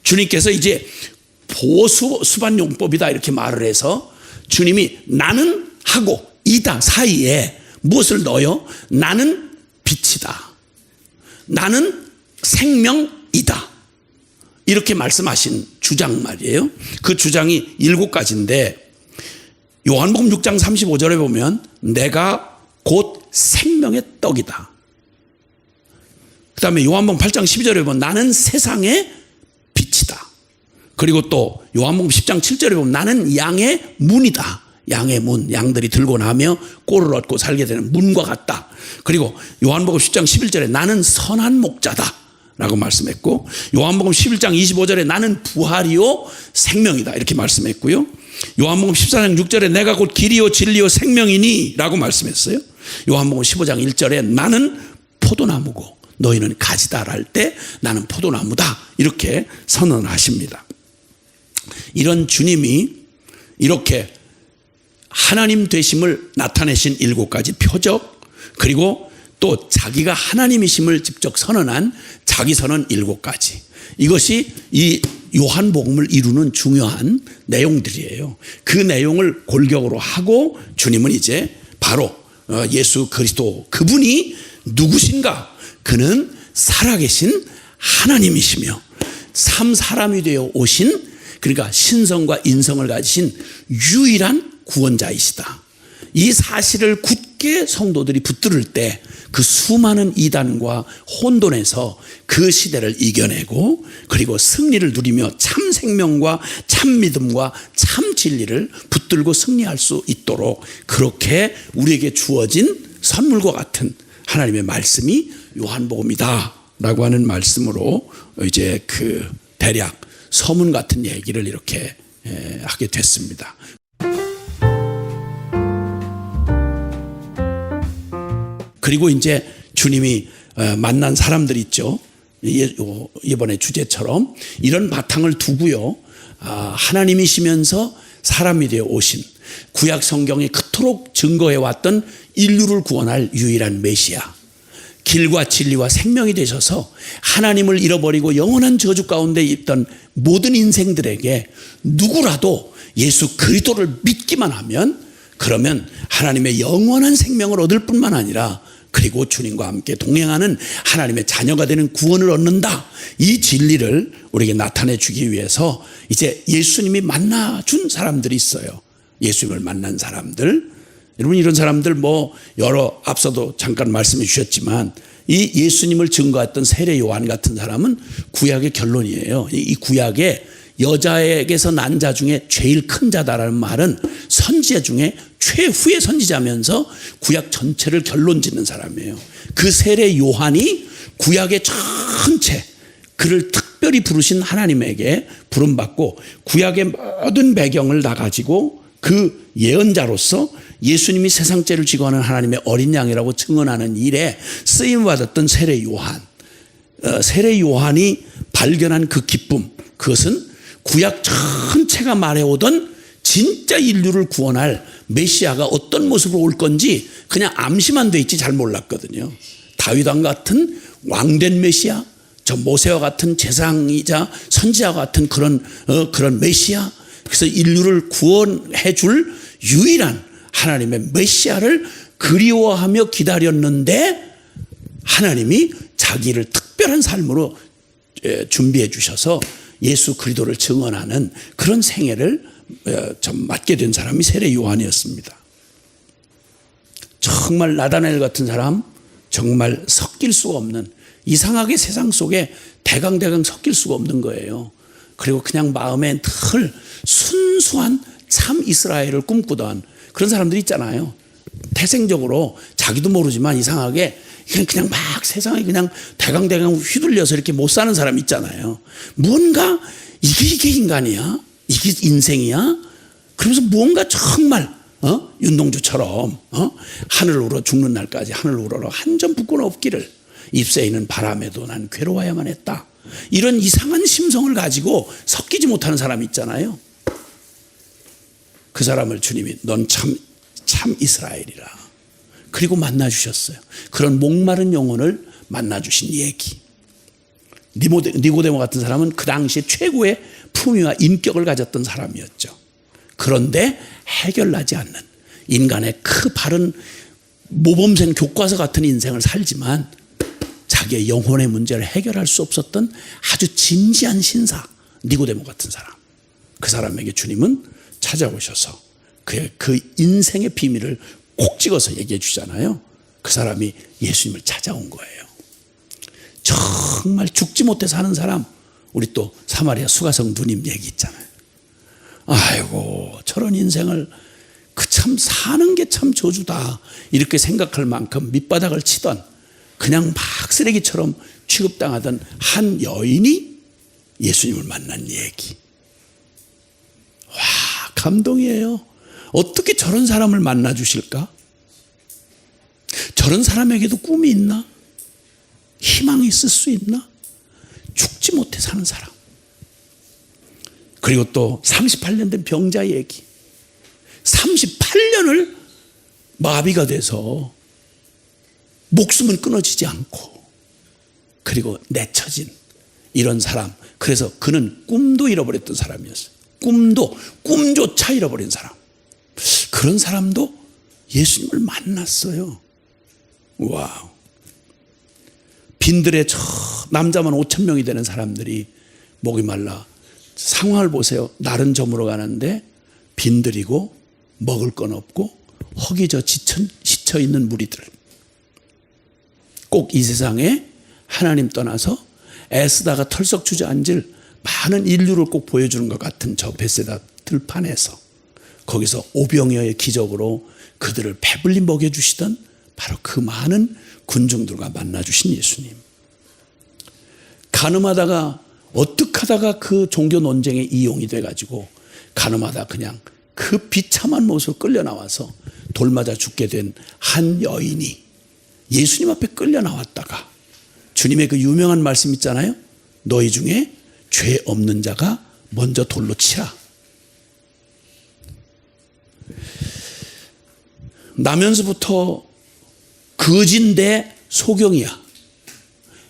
주님께서 이제 보수반용법이다 이렇게 말을 해서 주님이 나는 하고 이다 사이에 무엇을 넣어요? 나는 빛이다. 나는 생명이다. 이렇게 말씀하신 주장 말이에요. 그 주장이 7가지인데 요한복음 6장 35절에 보면 내가 곧 생명의 떡이다. 그 다음에 요한복음 8장 12절에 보면 나는 세상의 빛이다. 그리고 또 요한복음 10장 7절에 보면 나는 양의 문이다. 양의 문, 양들이 들고 나며 꼴을 얻고 살게 되는 문과 같다. 그리고 요한복음 10장 11절에 나는 선한 목자다 라고 말씀했고, 요한복음 11장 25절에 나는 부활이요 생명이다 이렇게 말씀했고요. 요한복음 14장 6절에 내가 곧 길이요 진리요 생명이니 라고 말씀했어요. 요한복음 15장 1절에 나는 포도나무고 너희는 가지다 할 때 나는 포도나무다 이렇게 선언하십니다. 이런 주님이 이렇게 하나님 되심을 나타내신 7가지 표적, 그리고 또 자기가 하나님이심을 직접 선언한 자기 선언 7가지. 이것이 이 요한복음을 이루는 중요한 내용들이에요. 그 내용을 골격으로 하고 주님은 이제 바로 예수 그리스도 그분이 누구신가? 그는 살아계신 하나님이시며 사람이 되어 오신, 그러니까 신성과 인성을 가지신 유일한 구원자이시다. 이 사실을 굳게 성도들이 붙들을 때 그 수많은 이단과 혼돈에서 그 시대를 이겨내고 그리고 승리를 누리며 참 생명과 참 믿음과 참 진리를 붙들고 승리할 수 있도록 그렇게 우리에게 주어진 선물과 같은 하나님의 말씀이 요한복음이다 라고 하는 말씀으로 이제 그 대략 서문 같은 얘기를 이렇게 하게 됐습니다. 그리고 이제 주님이 만난 사람들 있죠. 이번에 주제처럼 이런 바탕을 두고요. 하나님이시면서 사람이 되어 오신, 구약 성경에 그토록 증거해왔던 인류를 구원할 유일한 메시아, 길과 진리와 생명이 되셔서 하나님을 잃어버리고 영원한 저주 가운데 있던 모든 인생들에게 누구라도 예수 그리스도를 믿기만 하면 그러면 하나님의 영원한 생명을 얻을 뿐만 아니라 그리고 주님과 함께 동행하는 하나님의 자녀가 되는 구원을 얻는다. 이 진리를 우리에게 나타내 주기 위해서 이제 예수님이 만나준 사람들이 있어요. 예수님을 만난 사람들. 여러분 이런 사람들 여러 앞서도 잠깐 말씀해 주셨지만 이 예수님을 증거했던 세례 요한 같은 사람은 구약의 결론이에요. 이 구약에 여자에게서 난 자 중에 제일 큰 자다라는 말은 선지자 중에 최후의 선지자면서 구약 전체를 결론 짓는 사람이에요. 그 세례 요한이 구약의 전체 그를 특별히 부르신 하나님에게 부름받고 구약의 모든 배경을 다 가지고 그 예언자로서 예수님이 세상 죄를 지고 하는 하나님의 어린 양이라고 증언하는 일에 쓰임받았던 세례 요한. 세례 요한이 발견한 그 기쁨, 그것은 구약 전체가 말해오던 진짜 인류를 구원할 메시아가 어떤 모습으로 올 건지 그냥 암시만 돼 있지 잘 몰랐거든요. 다윗왕 같은 왕된 메시아, 저 모세와 같은 제사장이자 선지자 같은 그런 메시아, 그래서 인류를 구원해 줄 유일한 하나님의 메시아를 그리워하며 기다렸는데 하나님이 자기를 특별한 삶으로 준비해 주셔서 예수 그리스도를 증언하는 그런 생애를 좀 맡게 된 사람이 세례 요한이었습니다. 정말 나다나엘 같은 사람, 정말 섞일 수가 없는, 이상하게 세상 속에 대강대강 섞일 수가 없는 거예요. 그리고 그냥 마음에 늘 순수한 참 이스라엘을 꿈꾸던 그런 사람들이 있잖아요. 태생적으로 자기도 모르지만 이상하게 그냥 막 세상에 그냥 대강대강 휘둘려서 이렇게 못 사는 사람 있잖아요. 뭔가 이게 인간이야? 이게 인생이야? 그러면서 뭔가 정말 윤동주처럼 하늘을 우러 죽는 날까지 하늘을 우러러 한 점 붓고는 없기를, 잎새 있는 바람에도 난 괴로워야만 했다. 이런 이상한 심성을 가지고 섞이지 못하는 사람이 있잖아요. 그 사람을 주님이 넌 참 이스라엘이라. 그리고 만나주셨어요. 그런 목마른 영혼을 만나주신 얘기. 니고데모 같은 사람은 그 당시에 최고의 품위와 인격을 가졌던 사람이었죠. 그런데 해결나지 않는 인간의 그 바른 모범생 교과서 같은 인생을 살지만 자기의 영혼의 문제를 해결할 수 없었던 아주 진지한 신사 니고데모 같은 사람. 그 사람에게 주님은 찾아오셔서 그의 그 인생의 비밀을 꼭 찍어서 얘기해 주잖아요. 그 사람이 예수님을 찾아온 거예요. 정말 죽지 못해 사는 사람, 우리 또 사마리아 수가성 누님 얘기 있잖아요. 아이고 저런 인생을 참 사는 게 참 저주다 이렇게 생각할 만큼 밑바닥을 치던 그냥 막 쓰레기처럼 취급당하던 한 여인이 예수님을 만난 얘기. 와, 감동이에요. 어떻게 저런 사람을 만나 주실까? 저런 사람에게도 꿈이 있나? 희망이 있을 수 있나? 죽지 못해 사는 사람. 그리고 또 38년 된 병자 얘기. 38년을 마비가 돼서 목숨은 끊어지지 않고 그리고 내쳐진 이런 사람. 그래서 그는 꿈도 잃어버렸던 사람이었어요. 꿈조차 잃어버린 사람. 그런 사람도 예수님을 만났어요. 와우. 빈들에 남자만 5,000명이 되는 사람들이 목이 말라 상황을 보세요. 날은 저물어 가는데 빈들이고 먹을 건 없고 허기져 지쳐 있는 무리들. 꼭 이 세상에 하나님 떠나서 애쓰다가 털썩 주저앉을 많은 인류를 꼭 보여주는 것 같은 저 베세다 들판에서 거기서 오병이어의 기적으로 그들을 배불리 먹여주시던 바로 그 많은 군중들과 만나주신 예수님. 가늠하다가 어떻게 하다가 그 종교 논쟁에 이용이 돼가지고 가늠하다 그냥 그 비참한 모습으로 끌려 나와서 돌 맞아 죽게 된 한 여인이 예수님 앞에 끌려 나왔다가 주님의 그 유명한 말씀 있잖아요. 너희 중에 죄 없는 자가 먼저 돌로 치라. 나면서부터 거진대 소경이야.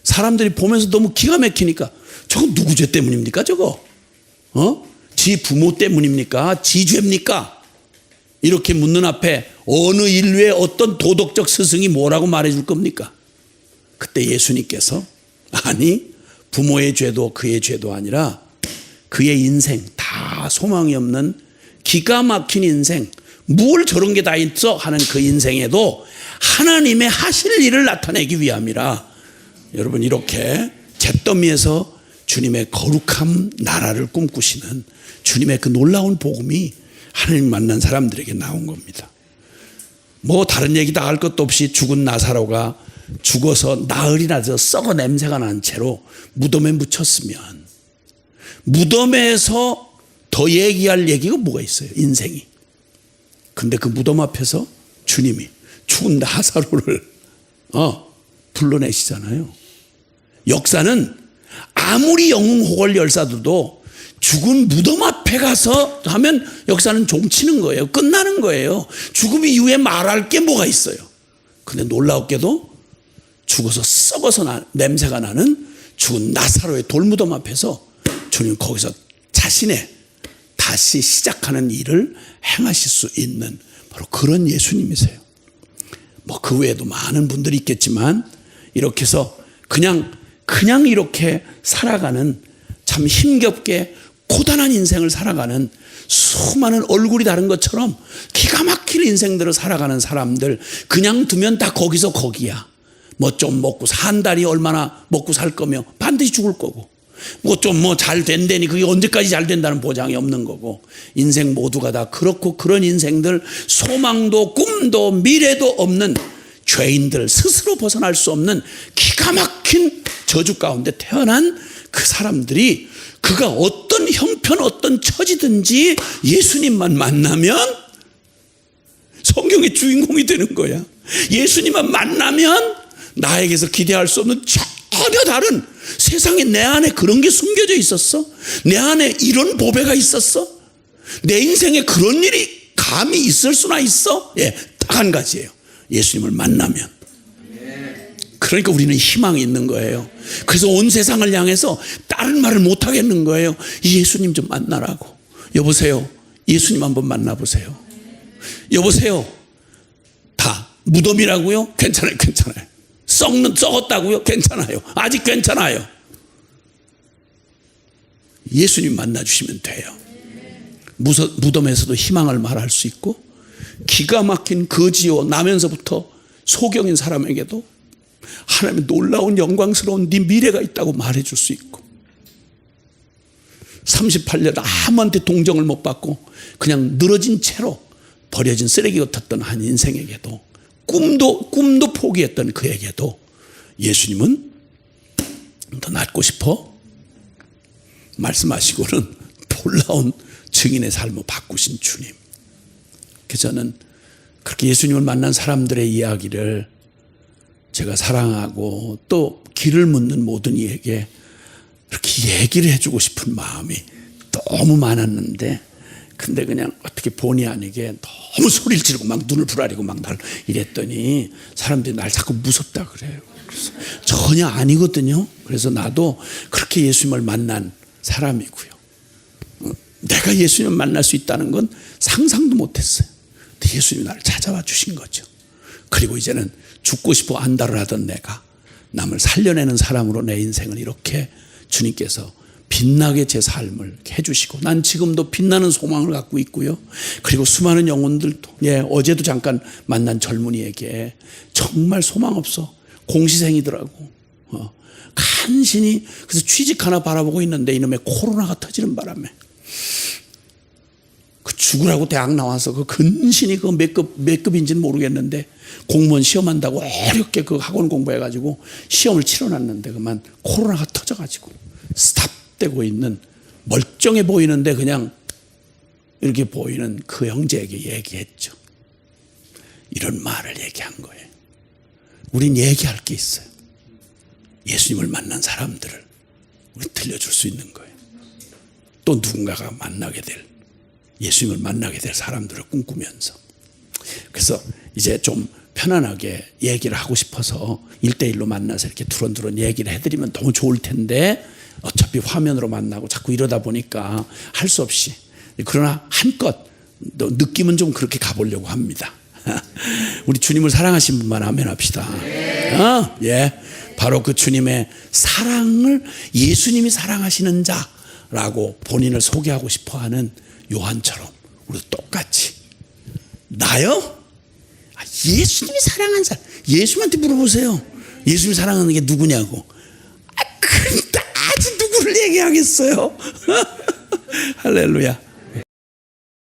사람들이 보면서 너무 기가 막히니까 저거 누구 죄 때문입니까 저거? 지 부모 때문입니까? 지 죄입니까? 이렇게 묻는 앞에 어느 인류의 어떤 도덕적 스승이 뭐라고 말해줄 겁니까? 그때 예수님께서 아니 부모의 죄도 그의 죄도 아니라 그의 인생 다 소망이 없는 기가 막힌 인생 뭘 저런 게 다 있어 하는 그 인생에도 하나님의 하실 일을 나타내기 위함이라. 여러분 이렇게 잿더미에서 주님의 거룩한 나라를 꿈꾸시는 주님의 그 놀라운 복음이 하나님 만난 사람들에게 나온 겁니다. 뭐 다른 얘기 다 할 것도 없이 죽은 나사로가 죽어서 나흘이 나서 썩어 냄새가 난 채로 무덤에 묻혔으면 무덤에서 더 얘기할 얘기가 뭐가 있어요 인생이. 근데 그 무덤 앞에서 주님이 죽은 나사로를 불러내시잖아요. 역사는 아무리 영웅호걸 열사들도 죽은 무덤 앞에 가서 하면 역사는 종치는 거예요. 끝나는 거예요. 죽음 이후에 말할 게 뭐가 있어요. 근데 놀라웠게도 죽어서 썩어서 냄새가 나는 죽은 나사로의 돌무덤 앞에서 주님 거기서 자신의 다시 시작하는 일을 행하실 수 있는 바로 그런 예수님이세요. 뭐 그 외에도 많은 분들이 있겠지만 이렇게 해서 그냥 이렇게 살아가는 참 힘겹게 고단한 인생을 살아가는 수많은 얼굴이 다른 것처럼 기가 막힌 인생들을 살아가는 사람들 그냥 두면 다 거기서 거기야. 뭐 좀 먹고 한 달이 얼마나 먹고 살 거며 반드시 죽을 거고 뭐 좀 뭐 잘 된다니 그게 언제까지 잘 된다는 보장이 없는 거고 인생 모두가 다 그렇고 그런 인생들 소망도 꿈도 미래도 없는 죄인들 스스로 벗어날 수 없는 기가 막힌 저주 가운데 태어난 그 사람들이 그가 어떤 형편 어떤 처지든지 예수님만 만나면 성경의 주인공이 되는 거야. 예수님만 만나면 나에게서 기대할 수 없는 전혀 다른 세상에 내 안에 그런 게 숨겨져 있었어? 내 안에 이런 보배가 있었어? 내 인생에 그런 일이 감히 있을 수나 있어? 예, 딱 한 가지예요. 예수님을 만나면. 그러니까 우리는 희망이 있는 거예요. 그래서 온 세상을 향해서 다른 말을 못 하겠는 거예요. 이 예수님 좀 만나라고. 여보세요. 예수님 한번 만나보세요. 여보세요. 다 무덤이라고요? 괜찮아요. 괜찮아요. 썩었다고요? 괜찮아요. 아직 괜찮아요. 예수님 만나주시면 돼요. 무덤에서도 희망을 말할 수 있고, 기가 막힌 거지요 나면서부터 소경인 사람에게도 하나님의 놀라운 영광스러운 네 미래가 있다고 말해줄 수 있고, 38년 아무한테 동정을 못 받고 그냥 늘어진 채로 버려진 쓰레기 같았던 한 인생에게도, 꿈도 포기했던 그에게도 예수님은 더 낫고 싶어 말씀하시고는 놀라운 증인의 삶을 바꾸신 주님. 그래서 저는 그렇게 예수님을 만난 사람들의 이야기를 제가 사랑하고 또 길을 묻는 모든 이에게 이렇게 얘기를 해주고 싶은 마음이 너무 많았는데, 근데 그냥 어떻게 본의 아니게 너무 소리를 지르고 막 눈을 부라리고 막 날 이랬더니 사람들이 날 자꾸 무섭다 그래요. 그래서 전혀 아니거든요. 그래서 나도 그렇게 예수님을 만난 사람이고요. 내가 예수님을 만날 수 있다는 건 상상도 못했어요. 근데 예수님이 나를 찾아와 주신 거죠. 그리고 이제는 죽고 싶어 안달을 하던 내가 남을 살려내는 사람으로 내 인생을 이렇게 주님께서 빛나게 제 삶을 해주시고, 난 지금도 빛나는 소망을 갖고 있고요. 그리고 수많은 영혼들도, 어제도 잠깐 만난 젊은이에게 정말 소망 없어, 공시생이더라고. 간신히 그래서 취직 하나 바라보고 있는데 이놈의 코로나가 터지는 바람에 그 죽으라고 대학 나와서 그 근신이 그 몇 급인지는 모르겠는데 공무원 시험한다고 어렵게 그 학원 공부해가지고 시험을 치러놨는데 그만 코로나가 터져가지고 스탑되고 있는, 멀쩡해 보이는데 그냥 이렇게 보이는 그 형제에게 얘기했죠. 이런 말을 얘기한 거예요. 우린 얘기할 게 있어요. 예수님을 만난 사람들을 우리 들려줄 수 있는 거예요. 또 누군가가 만나게 될, 예수님을 만나게 될 사람들을 꿈꾸면서. 그래서 이제 좀 편안하게 얘기를 하고 싶어서 1대1로 만나서 이렇게 두런두런 얘기를 해드리면 너무 좋을 텐데, 어차피 화면으로 만나고 자꾸 이러다 보니까 할 수 없이, 그러나 한껏 느낌은 좀 그렇게 가보려고 합니다. 우리 주님을 사랑하신 분만 아멘 합시다. 예, 바로 그 주님의 사랑을 예수님이 사랑하시는 자라고 본인을 소개하고 싶어하는 요한처럼 우리도 똑같이, 나요? 예수님이 사랑하는 사람, 예수님한테 물어보세요. 예수님이 사랑하는 게 누구냐고. 근데 아직 누구를 얘기하겠어요? 할렐루야.